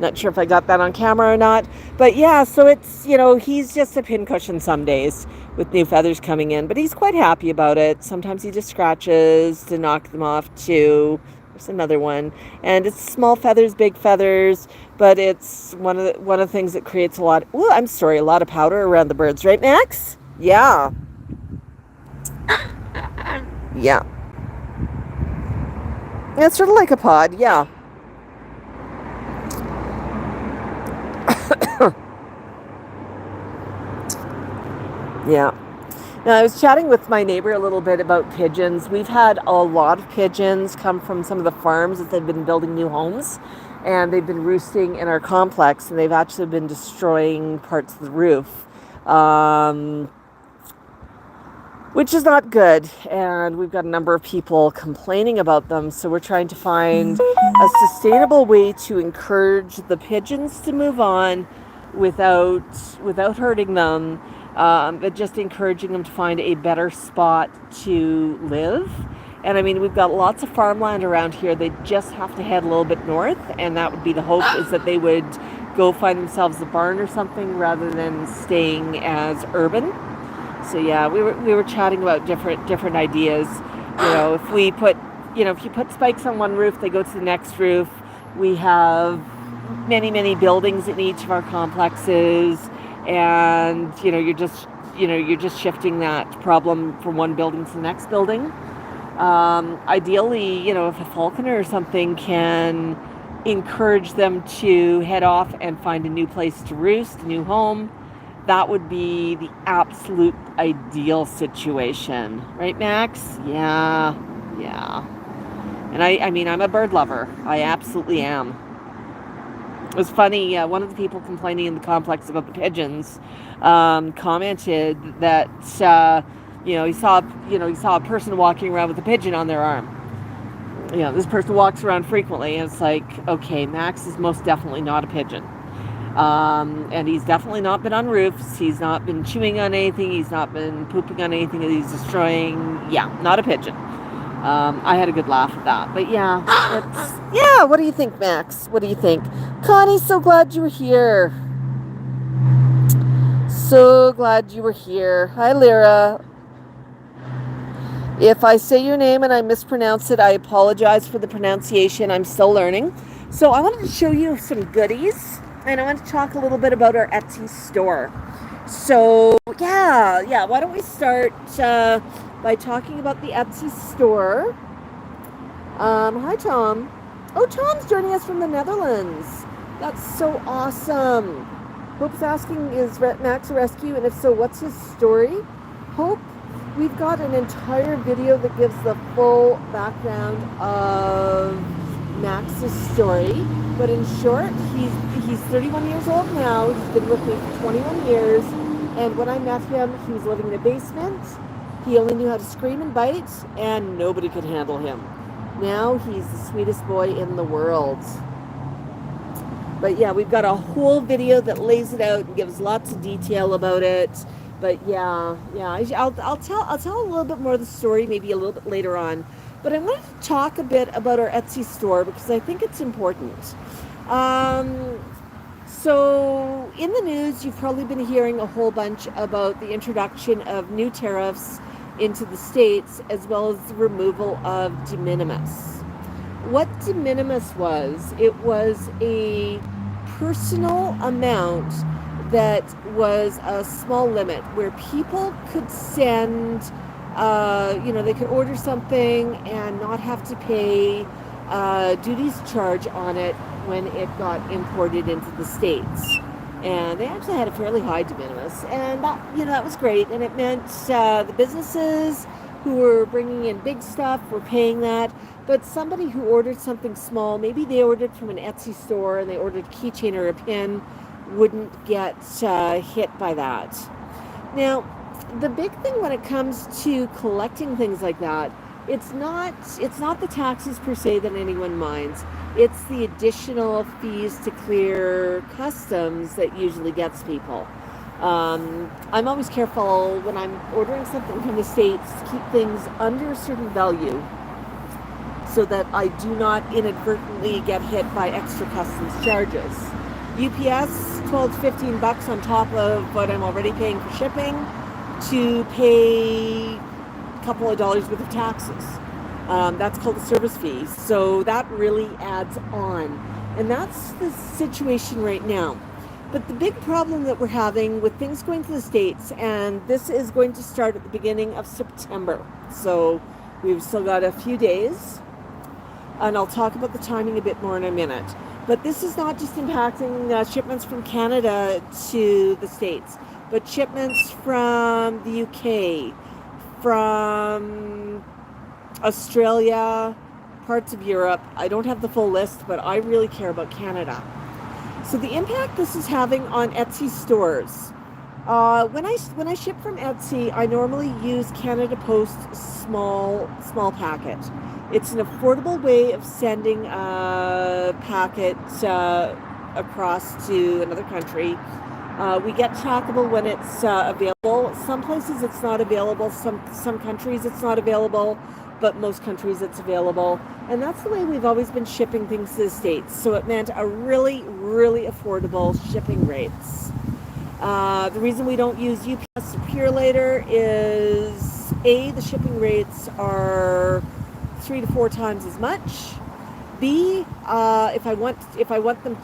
Not sure if I got that on camera or not. But yeah, so it's, he's just a pincushion some days with new feathers coming in. But he's quite happy about it. Sometimes he just scratches to knock them off too. There's another one. And it's small feathers, big feathers. But it's one of the things that creates a lot of powder around the birds. Right, Max? Yeah. Yeah. It's sort of like a pod, yeah. Yeah. Now, I was chatting with my neighbor a little bit about pigeons. We've had a lot of pigeons come from some of the farms that they've been building new homes, and they've been roosting in our complex, and they've actually been destroying parts of the roof, which is not good. And we've got a number of people complaining about them, so we're trying to find a sustainable way to encourage the pigeons to move on without hurting them. But just encouraging them to find a better spot to live. And I mean, we've got lots of farmland around here. They just have to head a little bit north, and that would be the hope, is that they would go find themselves a barn or something rather than staying as urban. So yeah, we were chatting about different ideas. If we put, if you put spikes on one roof, they go to the next roof. We have many buildings in each of our complexes. And you're just shifting that problem from one building to the next building. Ideally, if a falconer or something can encourage them to head off and find a new place to roost, a new home, that would be the absolute ideal situation, right, Max? Yeah. And I mean, I'm a bird lover. I absolutely am. It was funny, one of the people complaining in the complex about the pigeons commented that he saw a person walking around with a pigeon on their arm. This person walks around frequently, and it's like, okay, Max is most definitely not a pigeon. And he's definitely not been on roofs. He's not been chewing on anything. He's not been pooping on anything that he's destroying. Yeah, not a pigeon. I had a good laugh at that. But yeah, what do you think, Max? What do you think? Connie, so glad you were here. So glad you were here. Hi, Lyra. If I say your name and I mispronounce it, I apologize for the pronunciation. I'm still learning. So I wanted to show you some goodies, and I want to talk a little bit about our Etsy store. So yeah, why don't we start by talking about the Etsy store. Hi, Tom. Oh, Tom's joining us from the Netherlands. That's so awesome. Hope's asking, is Max a rescue? And if so, what's his story? Hope, we've got an entire video that gives the full background of Max's story. But in short, he's 31 years old now. He's been with me for 21 years. And when I met him, he was living in a basement. He only knew how to scream and bite, and nobody could handle him. Now he's the sweetest boy in the world. But yeah, we've got a whole video that lays it out and gives lots of detail about it. But yeah, I'll tell a little bit more of the story maybe a little bit later on. But I wanted to talk a bit about our Etsy store because I think it's important. So in the news, you've probably been hearing a whole bunch about the introduction of new tariffs into the States, as well as the removal of de minimis. What de minimis was, it was a personal amount that was a small limit where people could send, they could order something and not have to pay duties charge on it when it got imported into the States. And they actually had a fairly high de minimis, and that was great. And it meant the businesses who are bringing in big stuff, we're paying that. But somebody who ordered something small, maybe they ordered from an Etsy store and they ordered a keychain or a pin, wouldn't get hit by that. Now, the big thing when it comes to collecting things like that, it's not the taxes per se that anyone minds. It's the additional fees to clear customs that usually gets people. I'm always careful when I'm ordering something from the States to keep things under a certain value so that I do not inadvertently get hit by extra customs charges. UPS, 12 to 15 bucks on top of what I'm already paying for shipping to pay a couple of dollars worth of taxes. That's called a service fee. So that really adds on. And that's the situation right now. But the big problem that we're having with things going to the States, and this is going to start at the beginning of September. So we've still got a few days. And I'll talk about the timing a bit more in a minute. But this is not just impacting shipments from Canada to the States, but shipments from the UK, from Australia, parts of Europe. I don't have the full list, but I really care about Canada. So the impact this is having on Etsy stores. When I ship from Etsy, I normally use Canada Post small packet. It's an affordable way of sending a packet across to another country. We get trackable when it's available. Some places it's not available. Some countries it's not available, but most countries it's available. And that's the way we've always been shipping things to the States. So it meant a really, really affordable shipping rates. The reason we don't use UPS or Purelator is A, the shipping rates are 3 to 4 times as much. B, if I want them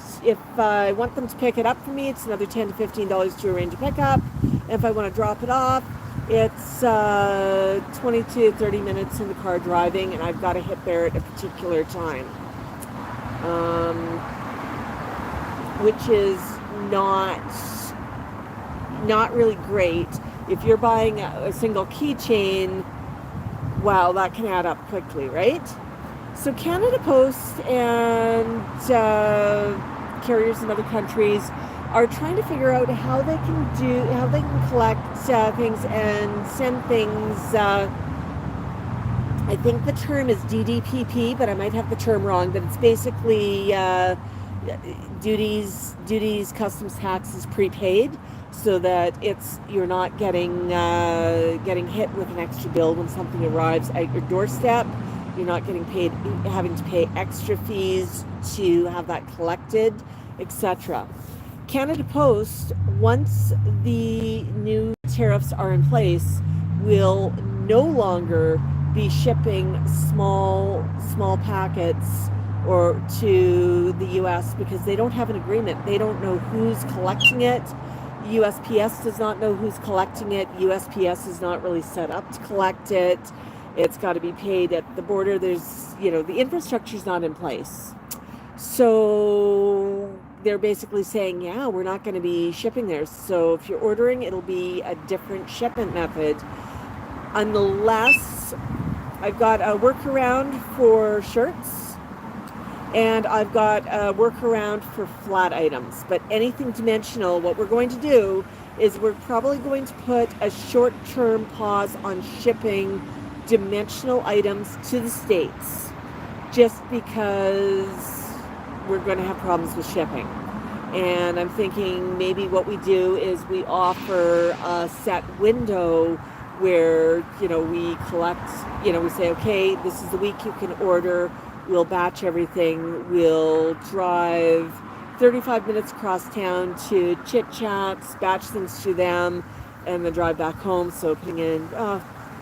to pick it up for me, it's another $10 to $15 to arrange a pickup. And if I want to drop it off, it's 20 to 30 minutes in the car driving, and I've got to hit there at a particular time, which is not really great. If you're buying a single keychain, wow, that can add up quickly, right? So Canada Post and carriers in other countries are trying to figure out how they can collect things and send things. I think the term is DDPP, but I might have the term wrong. But it's basically duties, customs taxes prepaid, so that you're not getting hit with an extra bill when something arrives at your doorstep. You're not having to pay extra fees to have that collected, etc. Canada Post, once the new tariffs are in place, will no longer be shipping small packets or to the US because they don't have an agreement. They don't know who's collecting it. USPS does not know who's collecting it. USPS is not really set up to collect it. It's got to be paid at the border. There's, the infrastructure's not in place. So they're basically saying, yeah, we're not going to be shipping there. So if you're ordering, it'll be a different shipment method. Unless I've got a workaround for shirts and I've got a workaround for flat items. But anything dimensional, what we're going to do is we're probably going to put a short-term pause on shipping dimensional items to the States, just because we're going to have problems with shipping. And I'm thinking maybe what we do is we offer a set window where, we collect, we say, okay, this is the week you can order. We'll batch everything. We'll drive 35 minutes across town to chit chats, batch things to them, and then drive back home. So putting in,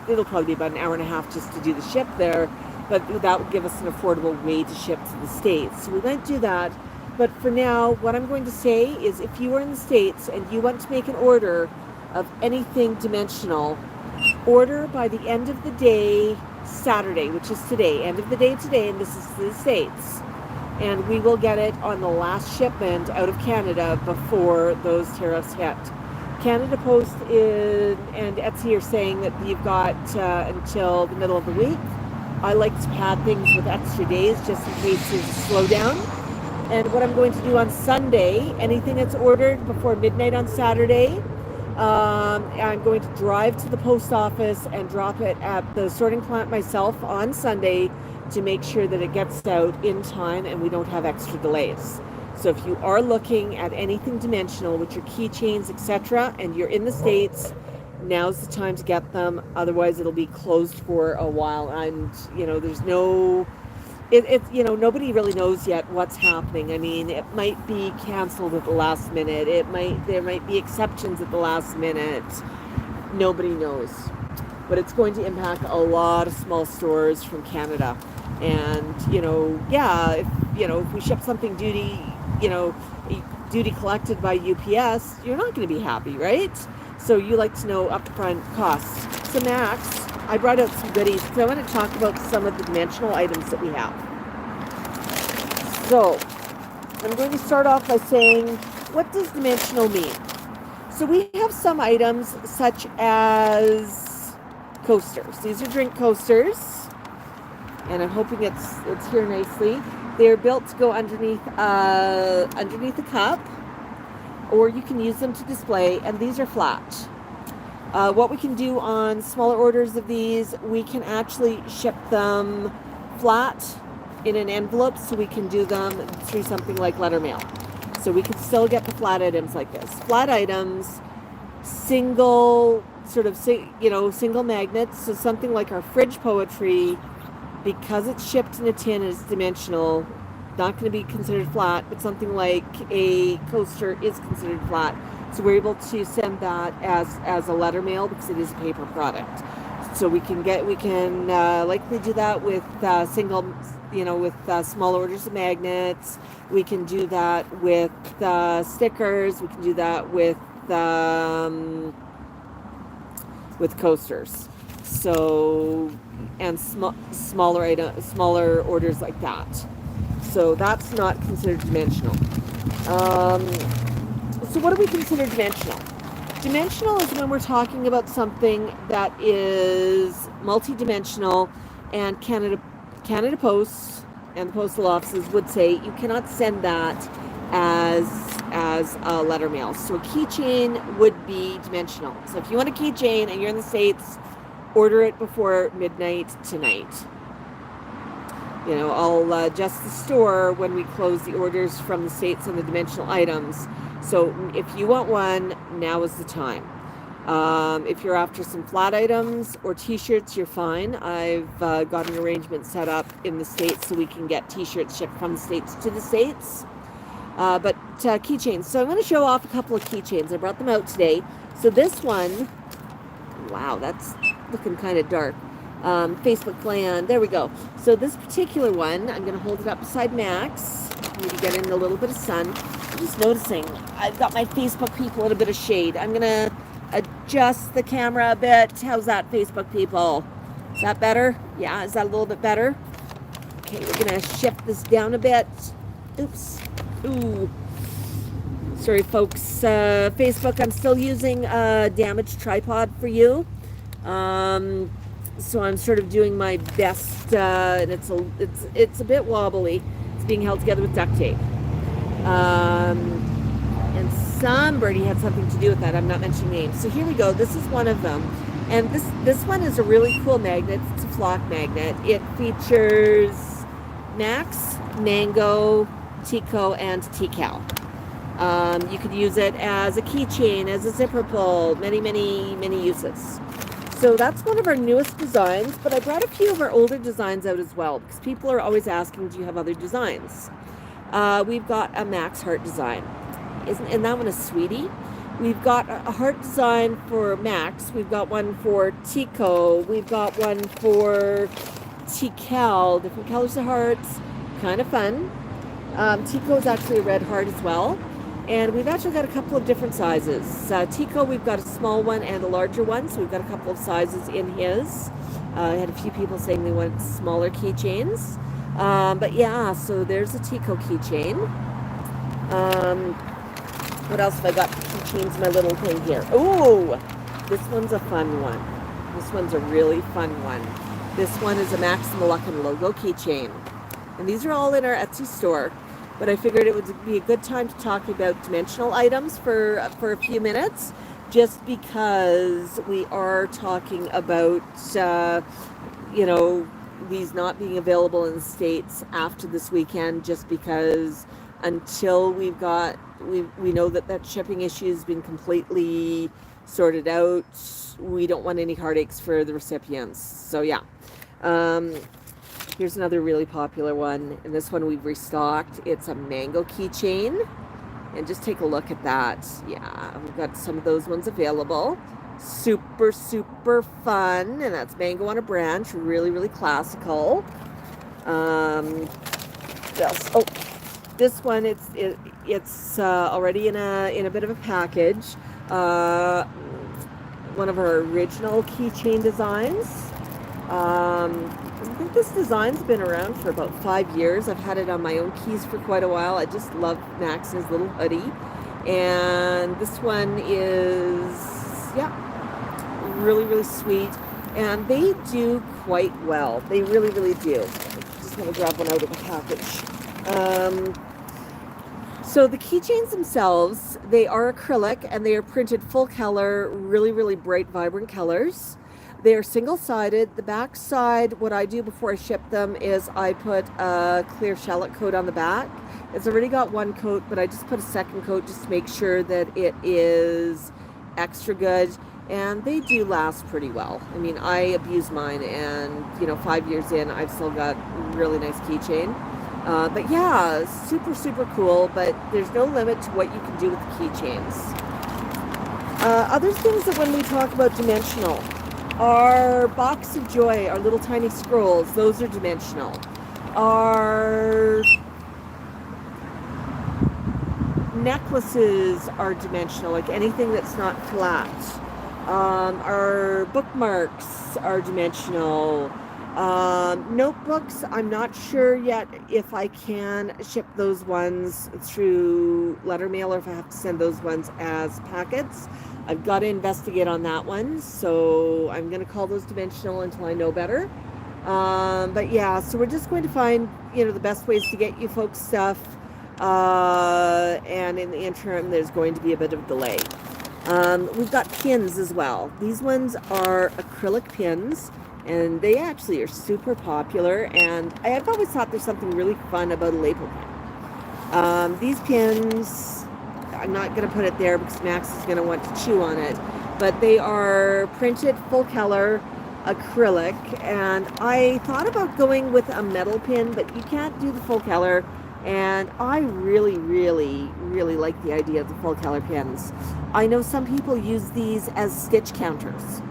it'll probably be about an hour and a half just to do the ship there, but that would give us an affordable way to ship to the States. So we might do that. But for now, what I'm going to say is if you are in the States and you want to make an order of anything dimensional, order by the end of the day, Saturday, which is today, end of the day today, and this is to the States. And we will get it on the last shipment out of Canada before those tariffs hit. Canada Post and Etsy are saying that you've got until the middle of the week. I like to pad things with extra days just in case there's a slowdown. And what I'm going to do on Sunday, anything that's ordered before midnight on Saturday, I'm going to drive to the post office and drop it at the sorting plant myself on Sunday to make sure that it gets out in time and we don't have extra delays. So if you are looking at anything dimensional with your keychains, etc., and you're in the States, now's the time to get them. Otherwise, it'll be closed for a while. And, there's no... nobody really knows yet what's happening. I mean, it might be canceled at the last minute. There might be exceptions at the last minute. Nobody knows. But it's going to impact a lot of small stores from Canada. And, if we ship something duty collected by UPS, you're not going to be happy, right? So you like to know upfront costs. So Max, I brought out some goodies because I want to talk about some of the dimensional items that we have. So I'm going to start off by saying, what does dimensional mean? So we have some items such as coasters. These are drink coasters, and I'm hoping it's here nicely. They're built to go underneath the cup, or you can use them to display, and these are flat. What we can do on smaller orders of these, we can actually ship them flat in an envelope, so we can do them through something like letter mail. So we can still get the flat items like this. Flat items, single magnets, so something like our fridge poetry, because it's shipped in a tin and it's dimensional, not going to be considered flat, but something like a coaster is considered flat. So we're able to send that as a letter mail because it is a paper product. So we can likely do that with small orders of magnets. We can do that with stickers. We can do that with coasters. So, and smaller orders like that. So that's not considered dimensional. So what do we consider dimensional? Dimensional is when we're talking about something that is multi-dimensional, and Canada Post and the postal offices would say you cannot send that as a letter mail. So a keychain would be dimensional. So if you want a keychain and you're in the States, order it before midnight tonight. I'll adjust the store when we close the orders from the States on the dimensional items. So if you want one, now is the time. If you're after some flat items or t-shirts, you're fine. I've got an arrangement set up in the States so we can get t-shirts shipped from the States to the States. But keychains. So I'm going to show off a couple of keychains. I brought them out today. So this one, wow, that's looking kind of dark. Facebook land, there we go. So this particular one, I'm going to hold it up beside Max. Maybe get in a little bit of sun. I'm just noticing I've got my Facebook people in a bit of shade. I'm going to adjust the camera a bit. How's that, Facebook people? Is that better? Yeah, is that a little bit better? Okay, we're going to shift this down a bit. Oops. Ooh. Sorry, folks. Facebook, I'm still using a damaged tripod for you. So I'm sort of doing my best, and it's a bit wobbly. It's being held together with duct tape. And somebody had something to do with that. I'm not mentioning names. So here we go. This is one of them. And this one is a really cool magnet. It's a flock magnet. It features Max, Mango, Tiko, and Tikal. You could use it as a keychain, as a zipper pull, many, many, many uses. So that's one of our newest designs, but I brought a few of our older designs out as well because people are always asking, do you have other designs? We've got a Max heart design. Isn't that one a sweetie? We've got a heart design for Max. We've got one for Tiko. We've got one for Tikal. Different colors of hearts. Kind of fun. Tiko is actually a red heart as well. And we've actually got a couple of different sizes. Tiko, we've got a small one and a larger one, so we've got a couple of sizes in his. I had a few people saying they wanted smaller keychains. But yeah, so there's a Tiko keychain. What else have I got? Keychains, my little thing here. Oh, this one's a fun one. This one's a really fun one. This one is a Max Moluccan logo keychain. And these are all in our Etsy store. But I figured it would be a good time to talk about dimensional items for a few minutes, just because we are talking about, you know, these not being available in the States after this weekend, just because until we know that shipping issue has been completely sorted out, we don't want any heartaches for the recipients. So yeah. Here's another really popular one, and this one we've restocked. It's a mango keychain, and just take a look at that. Yeah, we've got some of those ones available. Super, super fun, and that's mango on a branch. Really, really classical. What else? Oh, this one, it's already in a bit of a package. One of our original keychain designs. I think this design's been around for about 5 years. I've had it on my own keys for quite a while. I just love Max's little hoodie. And this one is, yeah, really, really sweet. And they do quite well. They really, really do. Just want to grab one out of the package. So the keychains themselves, they are acrylic and they are printed full color, really, really bright, vibrant colors. They are single-sided. The back side, what I do before I ship them is I put a clear shallot coat on the back. It's already got one coat, but I just put a second coat just to make sure that it is extra good. And they do last pretty well. I mean, I abuse mine, and 5 years in, I've still got a really nice keychain. But yeah, super, super cool, but there's no limit to what you can do with the keychains. Other things that when we talk about dimensional, our box of joy, our little tiny scrolls, those are dimensional. Our necklaces are dimensional, like anything that's not flat. Our bookmarks are dimensional. Notebooks, I'm not sure yet if I can ship those ones through letter mail or if I have to send those ones as packets. I've got to investigate on that one, so I'm going to call those dimensional until I know better. But yeah, so we're just going to find, the best ways to get you folks stuff, and in the interim, there's going to be a bit of delay. We've got pins as well. These ones are acrylic pins, and they actually are super popular, and I've always thought there's something really fun about a label pin. These pins, I'm not going to put it there because Max is going to want to chew on it, but they are printed full color acrylic, and I thought about going with a metal pin, but you can't do the full color, and I really, really, really like the idea of the full color pins. I know some people use these as stitch counters.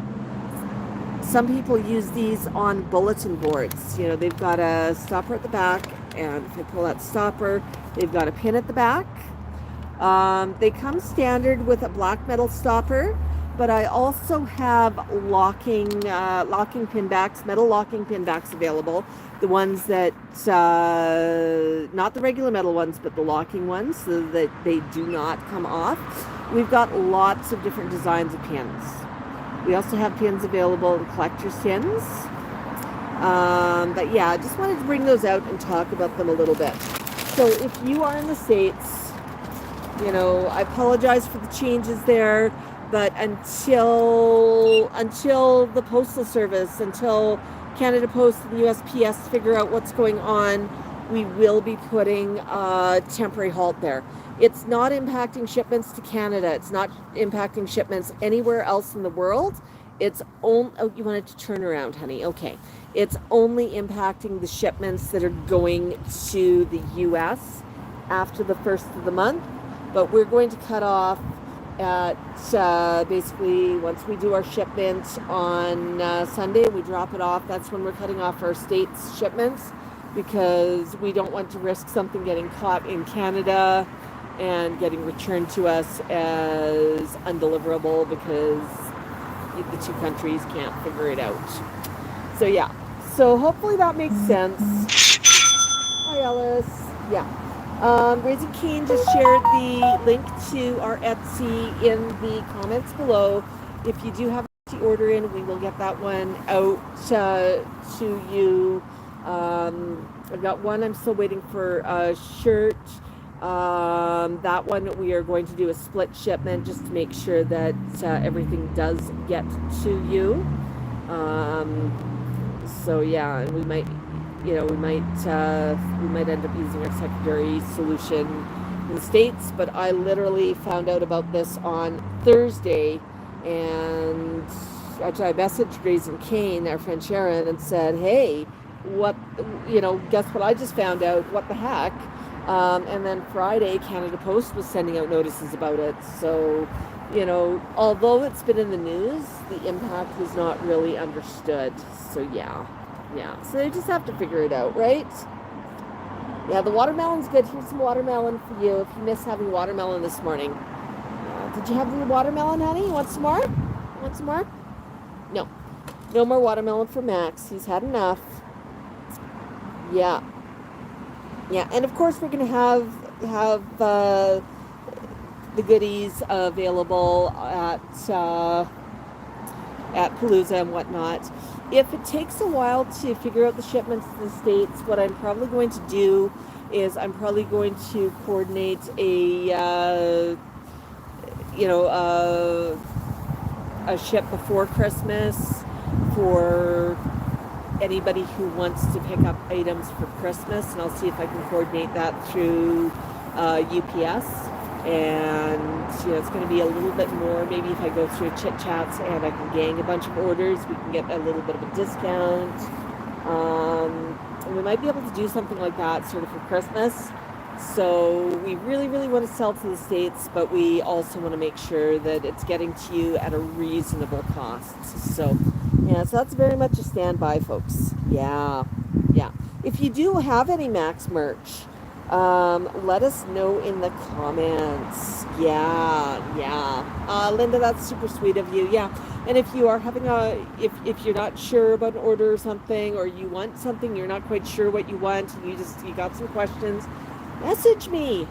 Some people use these on bulletin boards. They've got a stopper at the back, and if I pull that stopper, they've got a pin at the back. They come standard with a black metal stopper, but I also have locking pin backs, metal locking pin backs available. The ones that, not the regular metal ones, but the locking ones, so that they do not come off. We've got lots of different designs of pins. We also have pins available in collector's tins. But yeah, I just wanted to bring those out and talk about them a little bit. So if you are in the States, I apologize for the changes there, but until the Postal Service, until Canada Post and USPS figure out what's going on, we will be putting a temporary halt there. It's not impacting shipments to Canada. It's not impacting shipments anywhere else in the world. It's only, oh, you wanted to turn around, honey. Okay. It's only impacting the shipments that are going to the US after the 1st of the month. But we're going to cut off at basically once we do our shipment on Sunday, we drop it off. That's when we're cutting off our state's shipments, because we don't want to risk something getting caught in Canada and getting returned to us as undeliverable because the two countries can't figure it out. So yeah, so hopefully that makes sense. Hi Ellis. Yeah. Raising Cane just shared the link to our Etsy in the comments below. If you do have to order in, we will get that one out to you. I've got one I'm still waiting for a shirt. That one we are going to do a split shipment just to make sure that everything does get to you. So yeah, we might end up using our secondary solution in the States, but I literally found out about this on Thursday, and actually I messaged Raising Cane, our friend Sharon, and said, hey, guess what I just found out, what the heck? And then Friday, Canada Post was sending out notices about it. So, although it's been in the news, the impact was not really understood. So yeah. So they just have to figure it out, right? Yeah, the watermelon's good. Here's some watermelon for you if you miss having watermelon this morning. Did you have the watermelon, honey? You want some more? No. No more watermelon for Max. He's had enough. Yeah, and of course we're going to have the goodies available at Palooa and whatnot. If it takes a while to figure out the shipments to the States, what I'm probably going to do is I'm probably going to coordinate a ship before Christmas for anybody who wants to pick up items for Christmas, and I'll see if I can coordinate that through UPS. And it's going to be a little bit more. Maybe if I go through Chit Chats and I can gang a bunch of orders, we can get a little bit of a discount. And we might be able to do something like that sort of for Christmas. So we really, really want to sell to the States, but we also want to make sure that it's getting to you at a reasonable cost. So that's very much a standby, folks. Yeah. If you do have any Max merch, let us know in the comments. Linda, that's super sweet of you. Yeah. And if you are having if you're not sure about an order or something, or you want something, you're not quite sure what you want, and you got some questions, message me.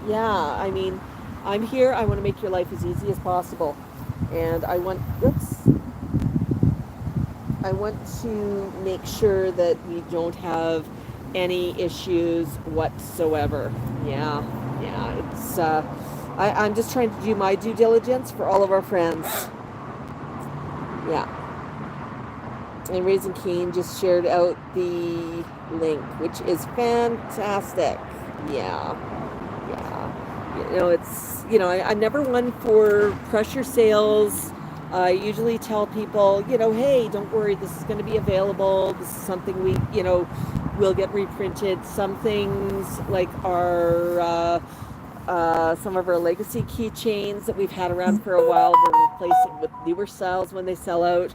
Yeah. I mean, I'm here. I want to make your life as easy as possible. And I want to make sure that we don't have any issues whatsoever. Yeah. It's I'm just trying to do my due diligence for all of our friends. Yeah. And Raising Cane just shared out the link, which is fantastic. Yeah. It's I'm never one for pressure sales. I usually tell people, hey, don't worry, this is going to be available. This is something we, will get reprinted. Some things like our some of our legacy keychains that we've had around for a while, we're replacing with newer styles when they sell out.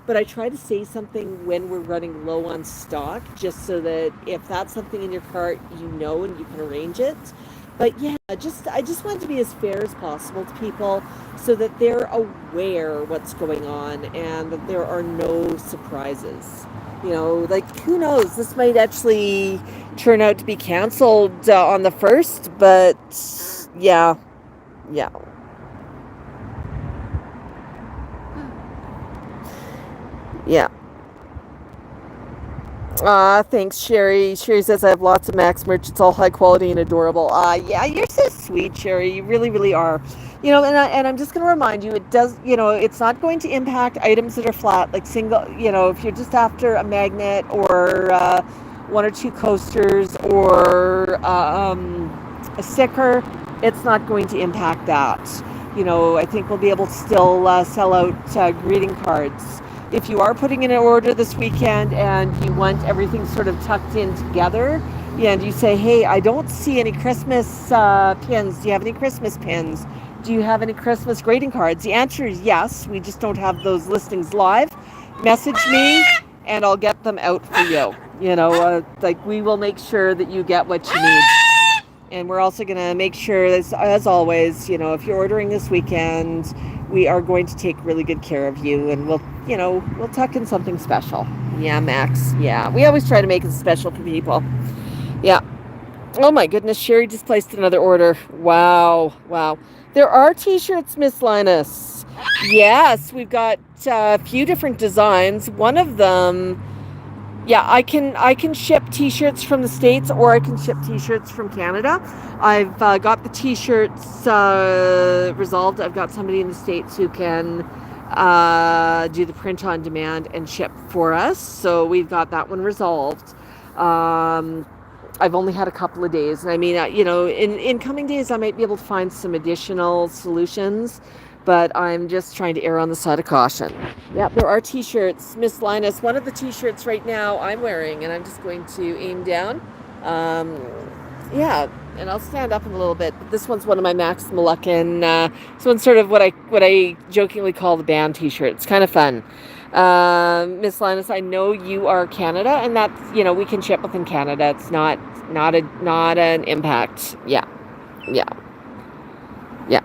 But I try to say something when we're running low on stock, just so that if that's something in your cart, and you can arrange it. But yeah, I just want to be as fair as possible to people so that they're aware what's going on and that there are no surprises. Who knows? This might actually turn out to be canceled on the 1st, but yeah. Thanks, Sherry. Sherry says, I have lots of Max merch. It's all high quality and adorable. Yeah, you're so sweet, Sherry. You really, really are. And I'm just going to remind you, it does, it's not going to impact items that are flat, like single, if you're just after a magnet or one or two coasters or a sticker, it's not going to impact that. I think we'll be able to still sell out greeting cards. If you are putting in an order this weekend and you want everything sort of tucked in together, and you say, hey, I don't see any Christmas pins. Do you have any Christmas pins? Do you have any Christmas greeting cards? The answer is yes. We just don't have those listings live. Message me and I'll get them out for you. We will make sure that you get what you need. And we're also going to make sure, as always, if you're ordering this weekend, we are going to take really good care of you, and we'll tuck in something special. Yeah, Max. Yeah, we always try to make it special for people. Yeah. Oh my goodness, Sherry just placed another order. Wow, wow. There are t-shirts, Miss Linus. Yes, we've got a few different designs. One of them, yeah, I can ship t-shirts from the States, or I can ship t-shirts from Canada. I've got the t-shirts resolved. I've got somebody in the States who can do the print on demand and ship for us. So we've got that one resolved. I've only had a couple of days, and I mean, in coming days, I might be able to find some additional solutions, but I'm just trying to err on the side of caution. Yeah, there are t-shirts. Miss Linus, one of the t-shirts right now I'm wearing, and I'm just going to aim down. Yeah, and I'll stand up in a little bit, but this one's one of my Max Moluccan. This one's sort of what I jokingly call the band t-shirt. It's kind of fun. Miss Linus, I know you are Canada, and that's, we can ship within Canada. It's not an impact. Yeah.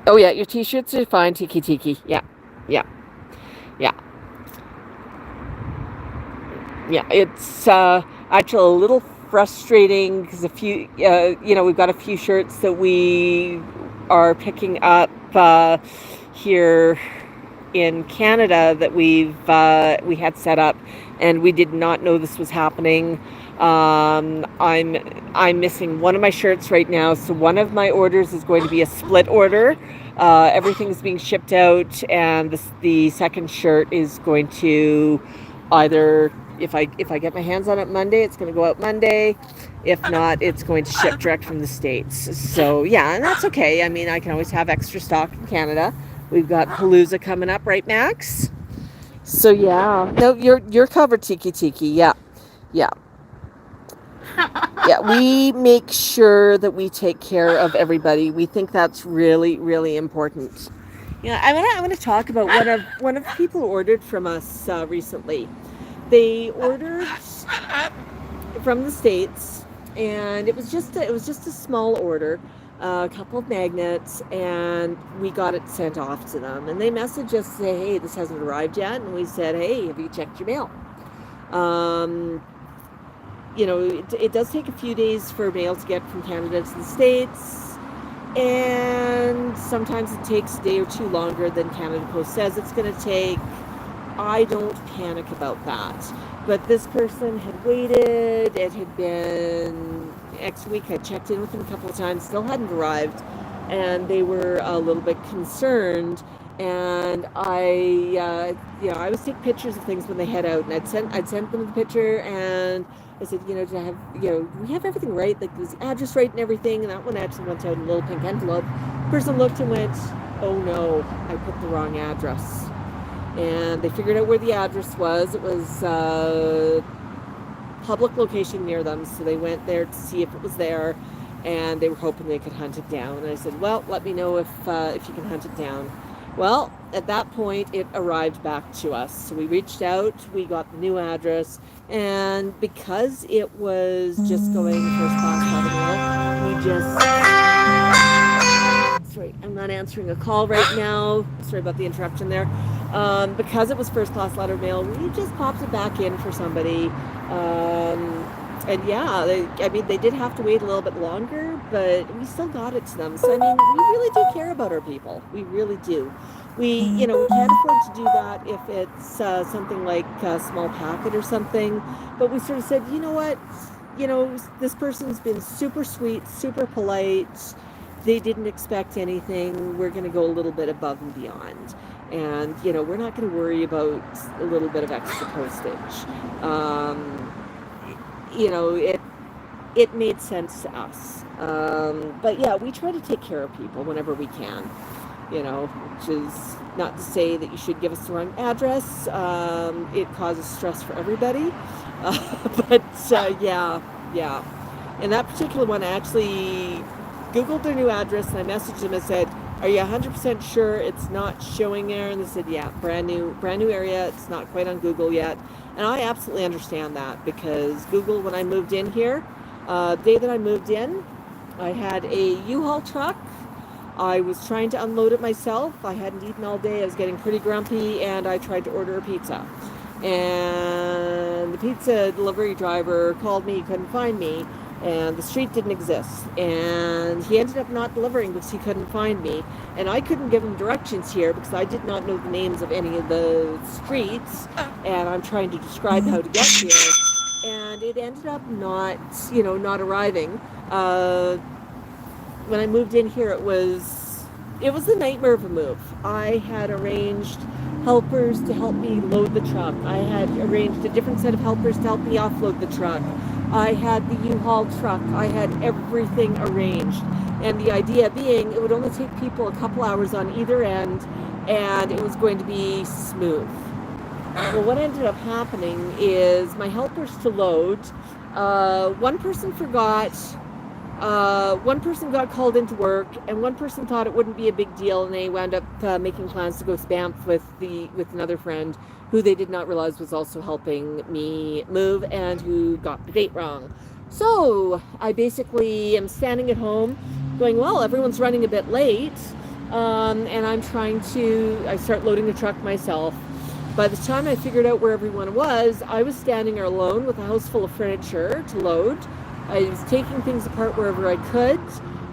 Oh yeah, your t-shirts are fine, Tiki. Yeah. It's actually a little frustrating because we've got a few shirts that we are picking up here in Canada that we had set up, and we did not know this was happening. I'm missing one of my shirts right now, so one of my orders is going to be a split order. Everything's being shipped out, and the second shirt is going to either, if I get my hands on it Monday, it's going to go out Monday. If not, it's going to ship direct from the States. So yeah, and that's okay. I mean, I can always have extra stock in Canada. We've got Palooa coming up, right, Max? So yeah, no, you're covered, Tiki. Yeah. We make sure that we take care of everybody. We think that's really, really important. Yeah, I want to talk about one of the people who ordered from us recently. They ordered from the States, and it was just a small order. A couple of magnets, and we got it sent off to them, and they messaged us to say, hey, this hasn't arrived yet, and we said, hey, have you checked your mail? It does take a few days for mail to get from Canada to the States, and sometimes it takes a day or two longer than Canada Post says it's going to take. I don't panic about that, but this person had waited. It had been next week. I checked in with them a couple of times, still hadn't arrived, and they were a little bit concerned. And I always take pictures of things when they head out, and I'd sent them the picture, and I said, we have everything right, like this address right and everything. And that one actually went out in a little pink envelope. The person looked and went, oh no, I put the wrong address. And they figured out where the address was. It was a public location near them, so they went there to see if it was there, and they were hoping they could hunt it down. And I said, well, let me know if you can hunt it down. Well, at that point, it arrived back to us. So we reached out, we got the new address, and because it was just going first class mail, we just... Sorry, I'm not answering a call right now. Sorry about the interruption there. Because it was first class letter mail, we just popped it back in for somebody. And yeah, they did have to wait a little bit longer, but we still got it to them. So, I mean, we really do care about our people. We really do. We can't afford to do that if it's something like a small packet or something. But we sort of said, you know what? This person's been super sweet, super polite. They didn't expect anything. We're going to go a little bit above and beyond. And, we're not going to worry about a little bit of extra postage. It made sense to us. But yeah, we try to take care of people whenever we can, which is not to say that you should give us the wrong address. It causes stress for everybody. Yeah. And that particular one, I actually Googled their new address, and I messaged them and said, are you 100% sure it's not showing there? And they said, yeah, brand new area. It's not quite on Google yet. And I absolutely understand that, because Google, when I moved in here, the day that I moved in, I had a U-Haul truck. I was trying to unload it myself. I hadn't eaten all day. I was getting pretty grumpy, and I tried to order a pizza. And the pizza delivery driver called me, couldn't find me. and the street didn't exist. And he ended up not delivering because he couldn't find me. And I couldn't give him directions here because I did not know the names of any of the streets. And I'm trying to describe how to get here. And it ended up not arriving. When I moved in here, it was a nightmare of a move. I had arranged helpers to help me load the truck. I had arranged a different set of helpers to help me offload the truck. I had the U-Haul truck. I had everything arranged. And the idea being it would only take people a couple hours on either end, and it was going to be smooth. Well, what ended up happening is my helpers to load, one person got called into work, and one person thought it wouldn't be a big deal, and they wound up making plans to go Banff with another friend who they did not realize was also helping me move and who got the date wrong. So I basically am standing at home going, well, everyone's running a bit late, and I start loading the truck myself. By the time I figured out where everyone was, I was standing alone with a house full of furniture to load. I was taking things apart wherever I could,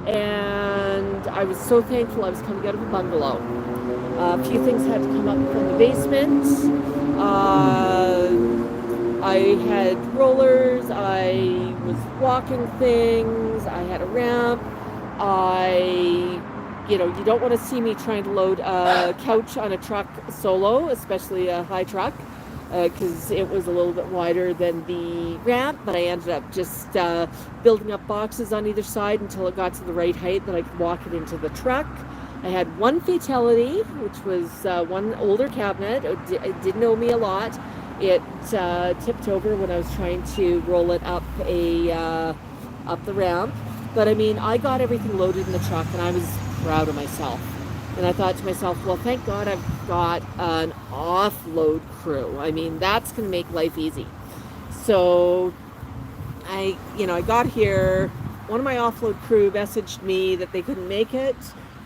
and I was so thankful I was coming out of a bungalow. A few things had to come up from the basement. I had rollers, I was walking things, I had a ramp. You don't want to see me trying to load a couch on a truck solo, especially a high truck, because it was a little bit wider than the ramp, but I ended up just building up boxes on either side until it got to the right height that I could walk it into the truck. I had one fatality, which was one older cabinet. It didn't owe me a lot. It tipped over when I was trying to roll it up the ramp. But I mean, I got everything loaded in the truck, and I was proud of myself. And I thought to myself, well, thank God I've got an offload crew. I mean, that's going to make life easy. So I got here. One of my offload crew messaged me that they couldn't make it.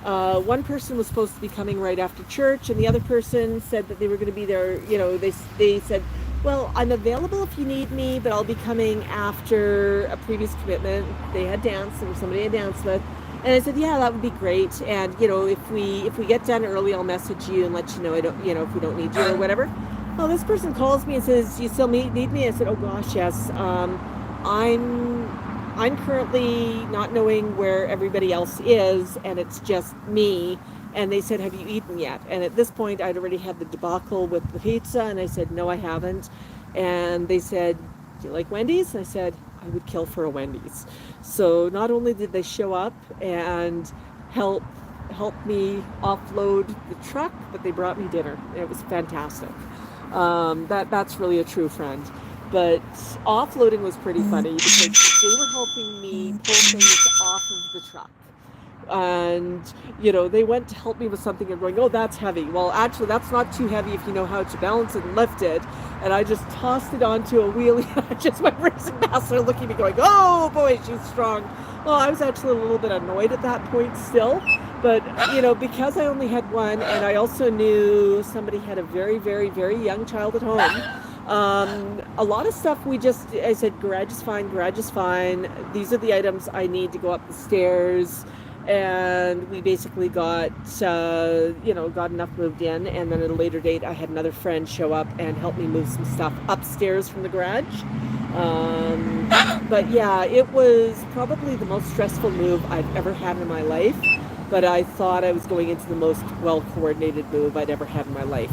One person was supposed to be coming right after church, and the other person said that they were going to be there. They said, well, I'm available if you need me, but I'll be coming after a previous commitment. They had danced, there was somebody I danced with. And I said, yeah, that would be great. And, if we get done early, I'll message you and let you know, if we don't need you or whatever. Well, this person calls me and says, you still need me? I said, oh gosh, yes. I'm currently not knowing where everybody else is, and it's just me. And they said, have you eaten yet? And at this point, I'd already had the debacle with the pizza, and I said, no, I haven't. And they said, do you like Wendy's? And I said, I would kill for a Wendy's. So not only did they show up and help me offload the truck, but they brought me dinner. It was fantastic. That's really a true friend. But offloading was pretty funny because they were helping me pull things off of the truck. And, they went to help me with something and going, oh, that's heavy. Well, actually, that's not too heavy if you know how to balance it and lift it. And I just tossed it onto a wheelie. I just went racing past her looking at me going, oh, boy, she's strong. Well, I was actually a little bit annoyed at that point still. But, because I only had one, and I also knew somebody had a very, very, very young child at home, a lot of stuff I said, garage is fine. These are the items I need to go up the stairs. And we basically got enough moved in. And then at a later date, I had another friend show up and help me move some stuff upstairs from the garage. But yeah, it was probably the most stressful move I've ever had in my life. But I thought I was going into the most well-coordinated move I'd ever had in my life.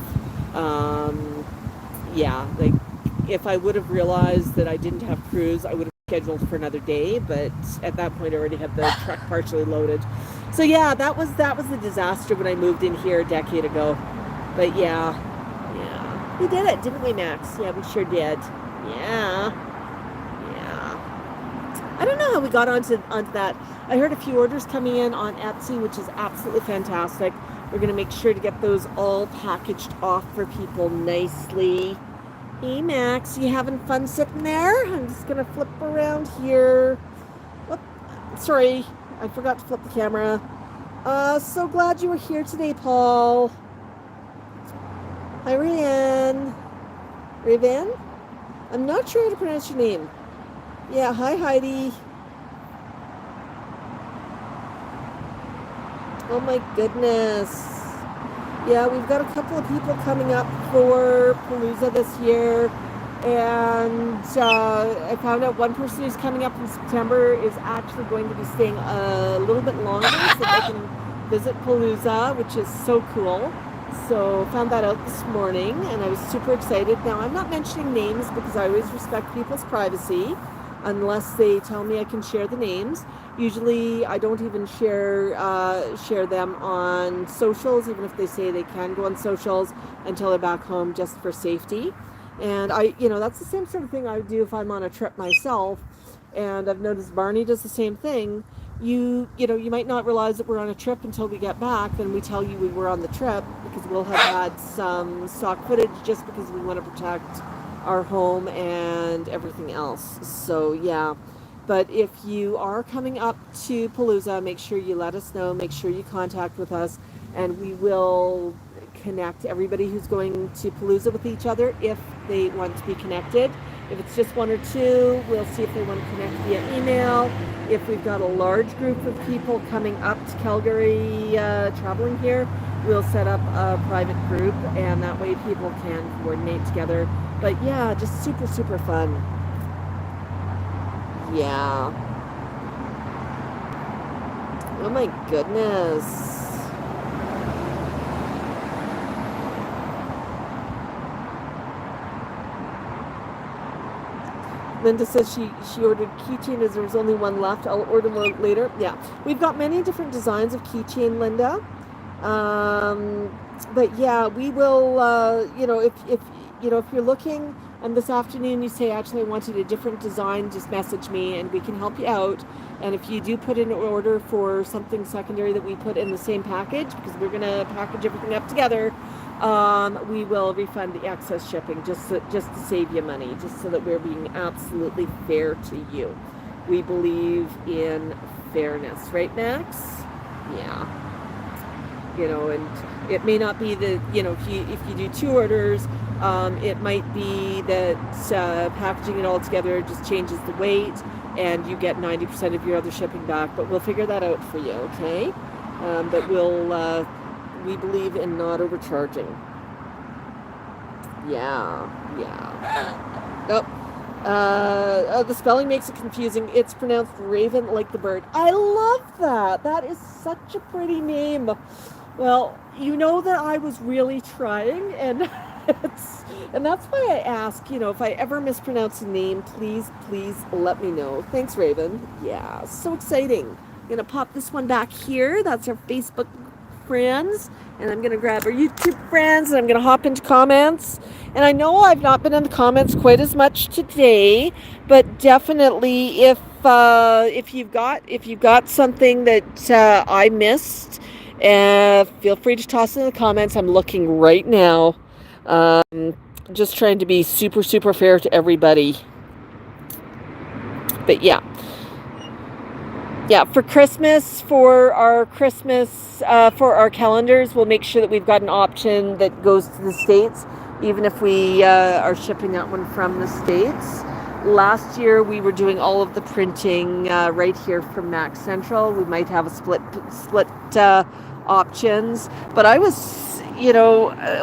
If I would have realized that I didn't have crews, I would have scheduled for another day, but at that point I already had the truck partially loaded. So yeah, that was the disaster when I moved in here a decade ago. But yeah, we did it, didn't we, Max? Yeah, we sure did. Yeah. I don't know how we got onto that. I heard a few orders coming in on Etsy, which is absolutely fantastic. We're going to make sure to get those all packaged off for people nicely. Hey, Max, you having fun sitting there? I'm just going to flip around here. Sorry, I forgot to flip the camera. So glad you were here today, Paul. Hi, Rayanne. I'm not sure how to pronounce your name. Yeah, hi, Heidi. Oh my goodness. Yeah, we've got a couple of people coming up for Palooza this year. And I found out one person who's coming up in September is actually going to be staying a little bit longer so they can visit Palooza, which is so cool. So found that out this morning, and I was super excited. Now, I'm not mentioning names because I always respect people's privacy unless they tell me I can share the names. Usually I don't even share them on socials, even if they say they can go on socials, until they're back home, just for safety. And that's the same sort of thing I would do if I'm on a trip myself. And I've noticed Barney does the same thing. You might not realize that we're on a trip until we get back. Then we tell you we were on the trip because we'll have had some stock footage just because we want to protect our home and everything else. So yeah. But if you are coming up to Palooza, make sure you let us know. Make sure you contact with us, and we will connect everybody who's going to Palooza with each other if they want to be connected. If it's just one or two, we'll see if they want to connect via email. If we've got a large group of people coming up to Calgary, traveling here, we'll set up a private group, and that way people can coordinate together. But yeah, just super, super fun. Yeah. Oh my goodness. Linda says she ordered keychain as there was only one left. I'll order more later. Yeah, we've got many different designs of keychain, Linda. But yeah, we will. If you're looking, and this afternoon you say, actually I wanted a different design, just message me and we can help you out. And if you do put in an order for something secondary that we put in the same package, because we're gonna package everything up together, we will refund the excess shipping just to save you money, just so that we're being absolutely fair to you. We believe in fairness, right, Max? Yeah. And it may not be that, if you do 2 orders, it might be that packaging it all together just changes the weight and you get 90% of your other shipping back, but we'll figure that out for you, okay? But we believe in not overcharging. Yeah. The spelling makes it confusing. It's pronounced Raven, like the bird. I love that. That is such a pretty name. Well, you know that I was really trying, and that's why I ask, if I ever mispronounce a name, please let me know. Thanks, Raven. Yeah, so exciting. I'm gonna pop this one back here. That's our Facebook friends, and I'm gonna grab our YouTube friends, and I'm gonna hop into comments. And I know I've not been in the comments quite as much today, but definitely if you've got something that I missed, feel free to toss it in the comments. I'm looking right now, just trying to be super, super fair to everybody. But yeah, for Christmas, for our calendars, we'll make sure that we've got an option that goes to the States, even if we are shipping that one from the States. Last year, we were doing all of the printing right here from Max Central. We might have a split options, but I was,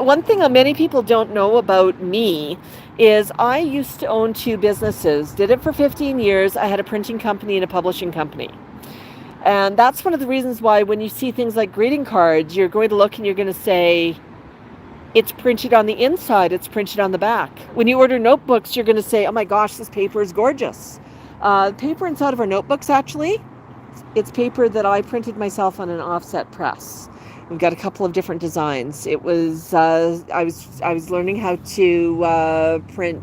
one thing that many people don't know about me is I used to own 2 businesses, did it for 15 years. I had a printing company and a publishing company. And that's one of the reasons why when you see things like greeting cards, you're going to look and you're going to say, it's printed on the inside, it's printed on the back. When you order notebooks, you're going to say, oh my gosh, this paper is gorgeous. Paper inside of our notebooks, actually, it's paper that I printed myself on an offset press. We've got a couple of different designs. It was I was learning how to print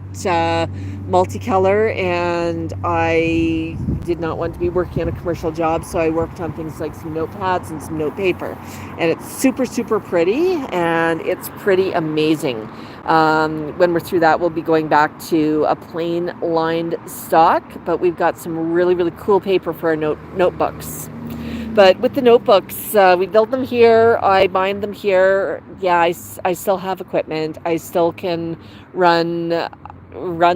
multicolor, and I did not want to be working on a commercial job, so I worked on things like some notepads and some note paper. And it's super, super pretty, and it's pretty amazing. When we're through that, we'll be going back to a plain lined stock, but we've got some really, really cool paper for our notebooks. But with the notebooks, we build them here, I bind them here. Yeah, I still have equipment. I still can run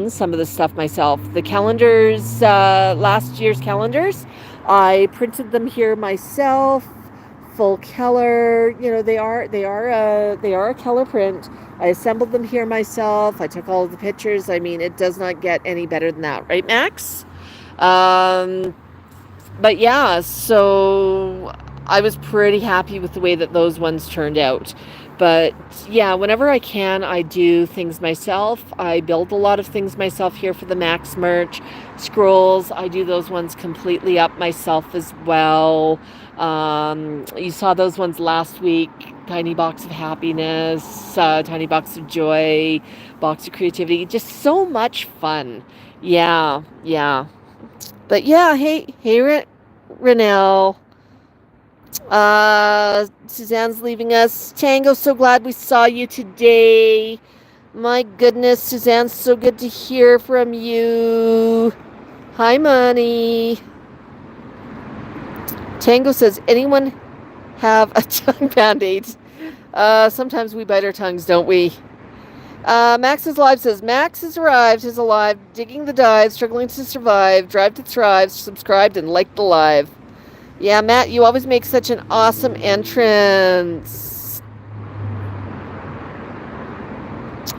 some of the stuff myself. The calendars, last year's calendars, I printed them here myself full Keller. You know, they are a Keller print. I assembled them here myself. I took all of the pictures. I mean, it does not get any better than that, right, Max? But yeah, so I was pretty happy with the way that those ones turned out. But yeah, whenever I can, I do things myself. I build a lot of things myself here for the Max merch. Scrolls, I do those ones completely up myself as well. You saw those ones last week. Tiny box of happiness, tiny box of joy, box of creativity. Just so much fun. Yeah, yeah. But yeah, hey, Renelle. Suzanne's leaving us. Tango, so glad we saw you today. My goodness, Suzanne, so good to hear from you. Hi, Money. Tango says, anyone have a tongue band-aid? Sometimes we bite our tongues, don't we? Max is Live says, Max has arrived, is alive, digging the dive, struggling to survive, drive to thrive, subscribed and liked the live. Yeah, Matt, you always make such an awesome entrance.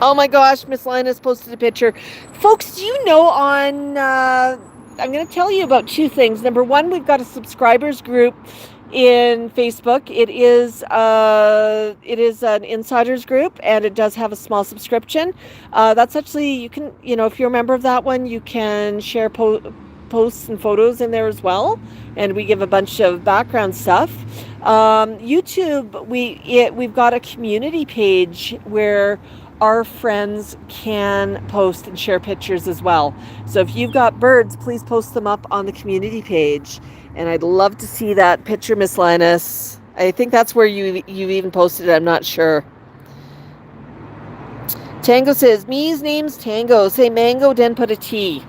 Oh my gosh, Miss Linus posted a picture. Folks, do you know on, I'm going to tell you about two things. Number one, we've got a subscribers group in Facebook. It is an insiders group, and it does have a small subscription. That's actually, you can, you know, if you're a member of that one, you can share posts and photos in there as well, and we give a bunch of background stuff. YouTube, we've got a community page where our friends can post and share pictures as well. So if you've got birds, please post them up on the community page. And I'd love to see that picture, Miss Linus. I think that's where you even posted it. I'm not sure. Tango says, me's name's Tango. Say mango, then put a T.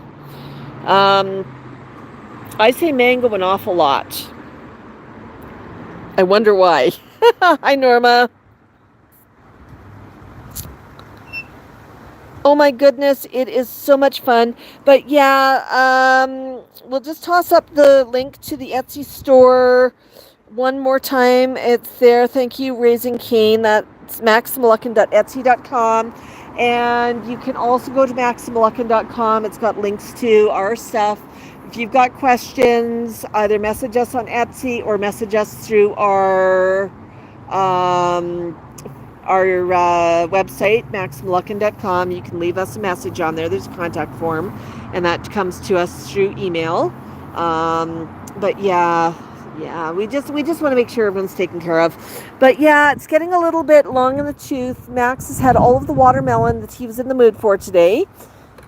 I say mango an awful lot. I wonder why. Hi, Norma. Oh my goodness, it is so much fun. But yeah, we'll just toss up the link to the Etsy store one more time. It's there. Thank you, Raising Cane. That's maxmoluccan.etsy.com. And you can also go to maxmoluccan.com. It's got links to our stuff. If you've got questions, either message us on Etsy or message us through our website, maxmoluccan.com. You can leave us a message on there. There's a contact form, and that comes to us through email. But yeah, we just want to make sure everyone's taken care of. But yeah, it's getting a little bit long in the tooth. Max has had all of the watermelon that he was in the mood for today.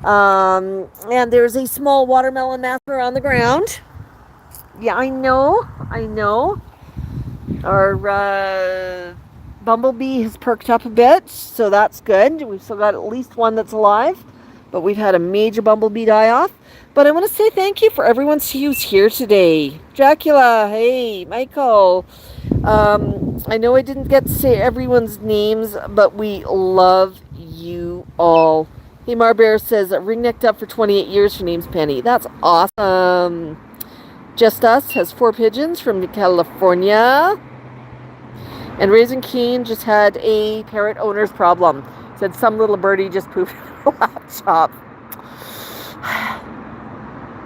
And there's a small watermelon matter on the ground. Yeah, I know. Our Bumblebee has perked up a bit, so that's good. We've still got at least one that's alive, but we've had a major Bumblebee die off. But I want to say thank you for everyone who's here today. Dracula, hey, Michael. I know I didn't get to say everyone's names, but we love you all. Hey, Marbear says, ring-necked up for 28 years. Her name's Penny. That's awesome. Just Us has 4 pigeons from California. And Raising Keen just had a parrot owner's problem. Said some little birdie just pooped on the laptop.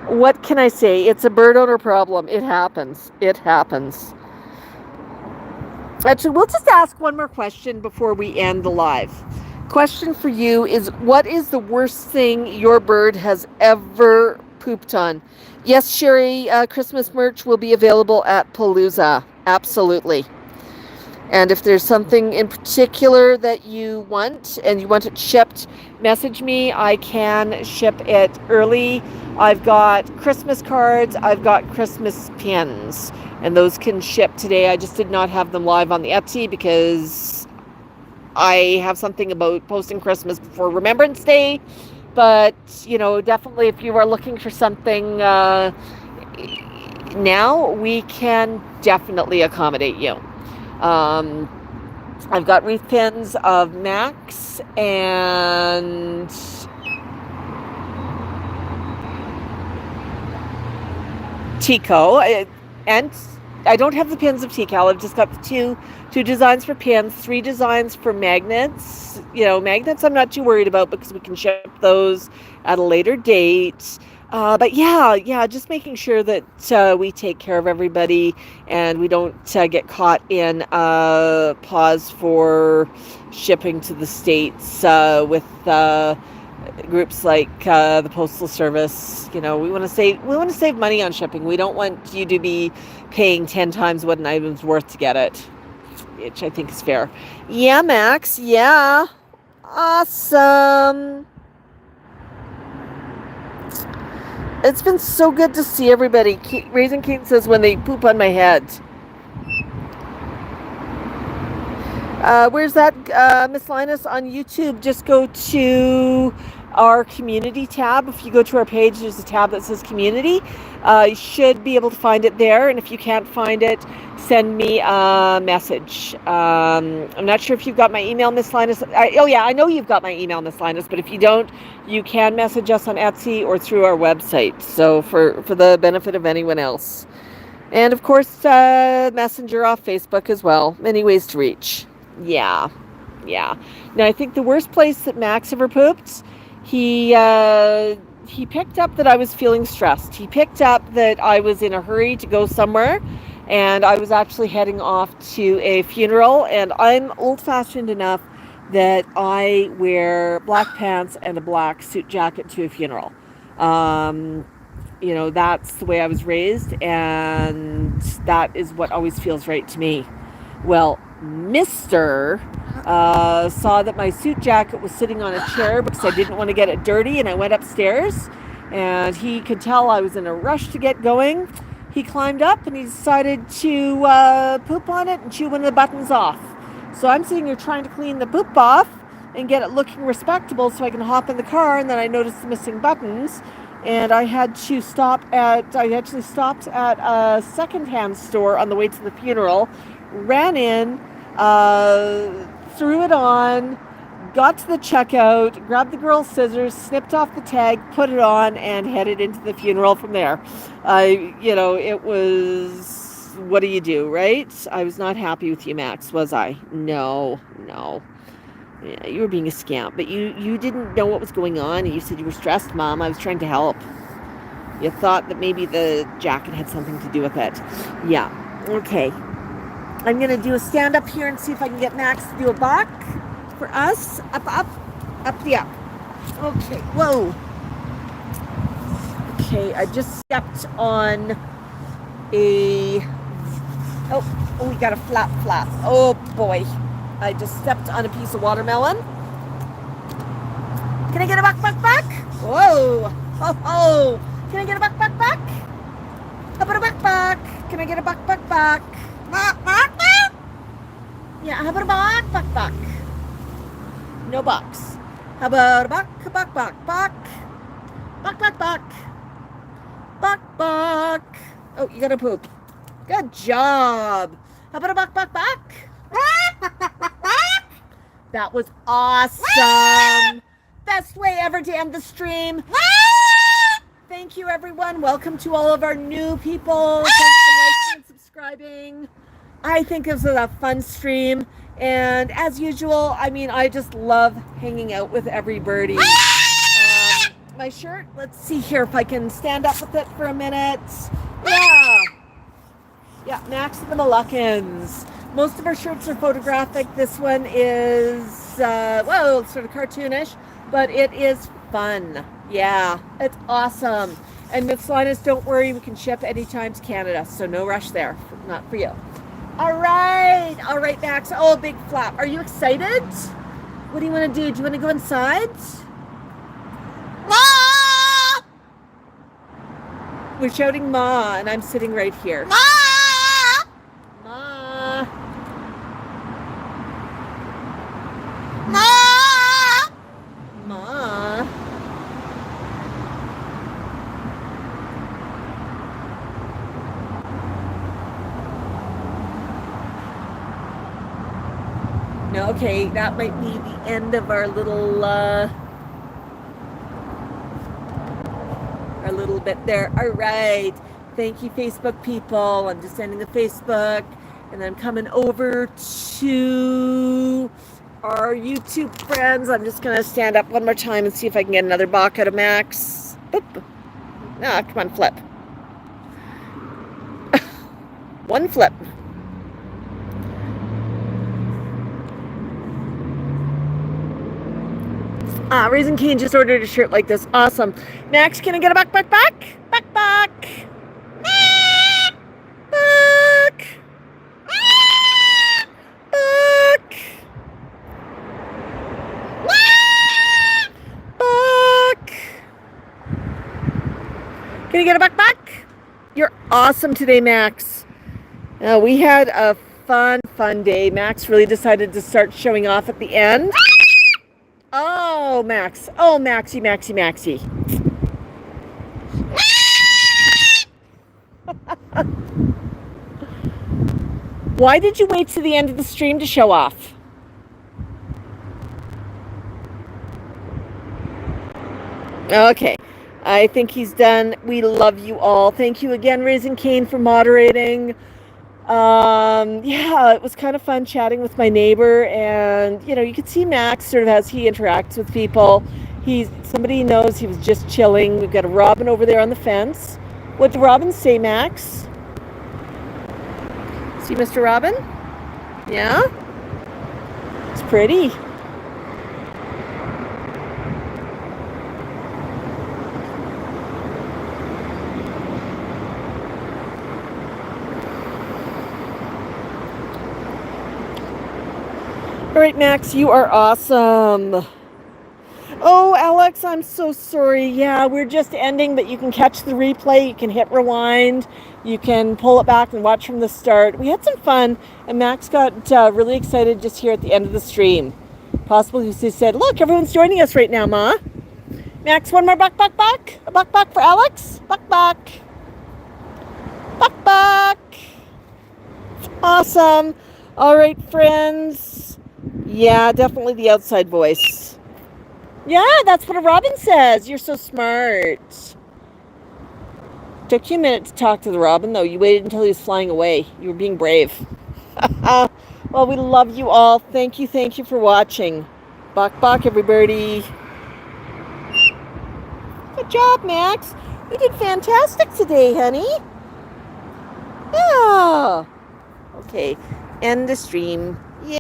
What can I say? It's a bird owner problem. It happens. Actually, we'll just ask one more question before we end the live. Question for you is, what is the worst thing your bird has ever pooped on? Yes, Sherry, Christmas merch will be available at Palooa. Absolutely. And if there's something in particular that you want and you want it shipped, message me. I can ship it early. I've got Christmas cards. I've got Christmas pins. And those can ship today. I just did not have them live on the Etsy because I have something about posting Christmas before Remembrance Day. But, you know, definitely if you are looking for something now, we can definitely accommodate you. I've got wreath pins of Max and Tiko and I don't have the pins of Tikal. I've just got the two designs for pins, 3 designs for magnets. Magnets I'm not too worried about because we can ship those at a later date. But yeah, just making sure that we take care of everybody and we don't get caught in pause for shipping to the States with groups like the Postal Service. We want to save money on shipping. We don't want you to be paying 10 times what an item's worth to get it, which I think is fair. Yeah, Max. Yeah. Awesome. It's been so good to see everybody. Raising Kate says when they poop on my head. Where's that, Miss Linus? On YouTube, just go to our community tab. If you go to our page, there's a tab that says community. You should be able to find it there. And if you can't find it, send me a message. I'm not sure if you've got my email, Miss Linus. I know you've got my email, Miss Linus. But if you don't, you can message us on Etsy or through our website. So for the benefit of anyone else. And of course, Messenger off Facebook as well. Many ways to reach. Yeah. Now, I think the worst place that Max ever pooped, he picked up that I was feeling stressed. He picked up that I was in a hurry to go somewhere, and I was actually heading off to a funeral, and I'm old-fashioned enough that I wear black pants and a black suit jacket to a funeral. That's the way I was raised, and that is what always feels right to me. Well, Mr. Saw that my suit jacket was sitting on a chair because I didn't want to get it dirty, and I went upstairs, and he could tell I was in a rush to get going. He climbed up and he decided to poop on it and chew one of the buttons off. So I'm sitting here trying to clean the poop off and get it looking respectable so I can hop in the car, and then I noticed the missing buttons. And I actually stopped at a secondhand store on the way to the funeral, ran in, threw it on, got to the checkout, grabbed the girl's scissors, snipped off the tag, put it on, and headed into the funeral from there. It was, what do you do, right? I was not happy with you, Max, was I? No. Yeah, you were being a scamp, but you didn't know what was going on, and you said you were stressed, Mom. I was trying to help. You thought that maybe the jacket had something to do with it. Yeah. Okay. I'm going to do a stand-up here and see if I can get Max to do a balk for us. Up the up. Okay. Whoa. Okay, I just stepped on a... Oh, we got a flap. Oh, boy. I just stepped on a piece of watermelon. Can I get a bok bok bok? Whoa. Oh. Can I get a bok bok bok? How about a bok bok? Can I get a bok bok bok? Yeah, how about a bok bok bok? No box. How about a bok bok bok bok? Bok bok bok. Bok bok. Oh, you gotta poop. Good job. How about a bok bok bok? That was awesome. Best way ever to end the stream. Thank you, everyone. Welcome to all of our new people. Thanks for liking and subscribing. I think this was a fun stream. And as usual, I just love hanging out with everybody. My shirt, let's see here if I can stand up with it for a minute. Yeah, Max and the Moluccans. Most of our shirts are photographic. This one is, it's sort of cartoonish, but it is fun. Yeah, it's awesome. And Miss Linus, don't worry, we can ship anytime to Canada, so no rush there. Not for you. All right, Max. Oh, big flap. Are you excited? What do you want to do? Do you want to go inside? Ma! We're shouting Ma, and I'm sitting right here. Ma! Ma! Ma! Ma! No, okay, that might be the end of our little bit there. All right. Thank you, Facebook people. I'm just ending the Facebook, and I'm coming over to our YouTube friends. I'm just gonna stand up one more time and see if I can get another bok out of Max. Boop. Ah, come on, flip. One flip. Raisin Cane just ordered a shirt like this. Awesome. Max, can I get a bok bok bok? Bok bok. Bok. Bok. Bok. Can you get a bok bok? You're awesome today, Max. We had a fun day. Max really decided to start showing off at the end. Oh, Max. Oh, Maxie. Why did you wait to the end of the stream to show off? Okay. I think he's done. We love you all. Thank you again, Raisin Cane, for moderating. Yeah, it was kind of fun chatting with my neighbor, and you could see Max sort of as he interacts with people. Somebody knows he was just chilling. We've got a robin over there on the fence. What did the robin say, Max? See Mr. Robin? Yeah? It's pretty. All right, Max, you are awesome. Oh, Alex, I'm so sorry. Yeah, we're just ending, but you can catch the replay. You can hit rewind. You can pull it back and watch from the start. We had some fun, and Max got really excited just here at the end of the stream. Possibly he said, look, everyone's joining us right now, Ma. Max, one more bok bok bok. A bok bok for Alex. Bok bok. Bok bok. Awesome. All right, friends. Yeah, definitely the outside voice. Yeah, that's what a robin says. You're so smart. Took you a minute to talk to the robin, though. You waited until he was flying away. You were being brave. Well, we love you all. Thank you for watching. Bok bok, everybody. Good job, Max. You did fantastic today, honey. Yeah. Okay, end the stream.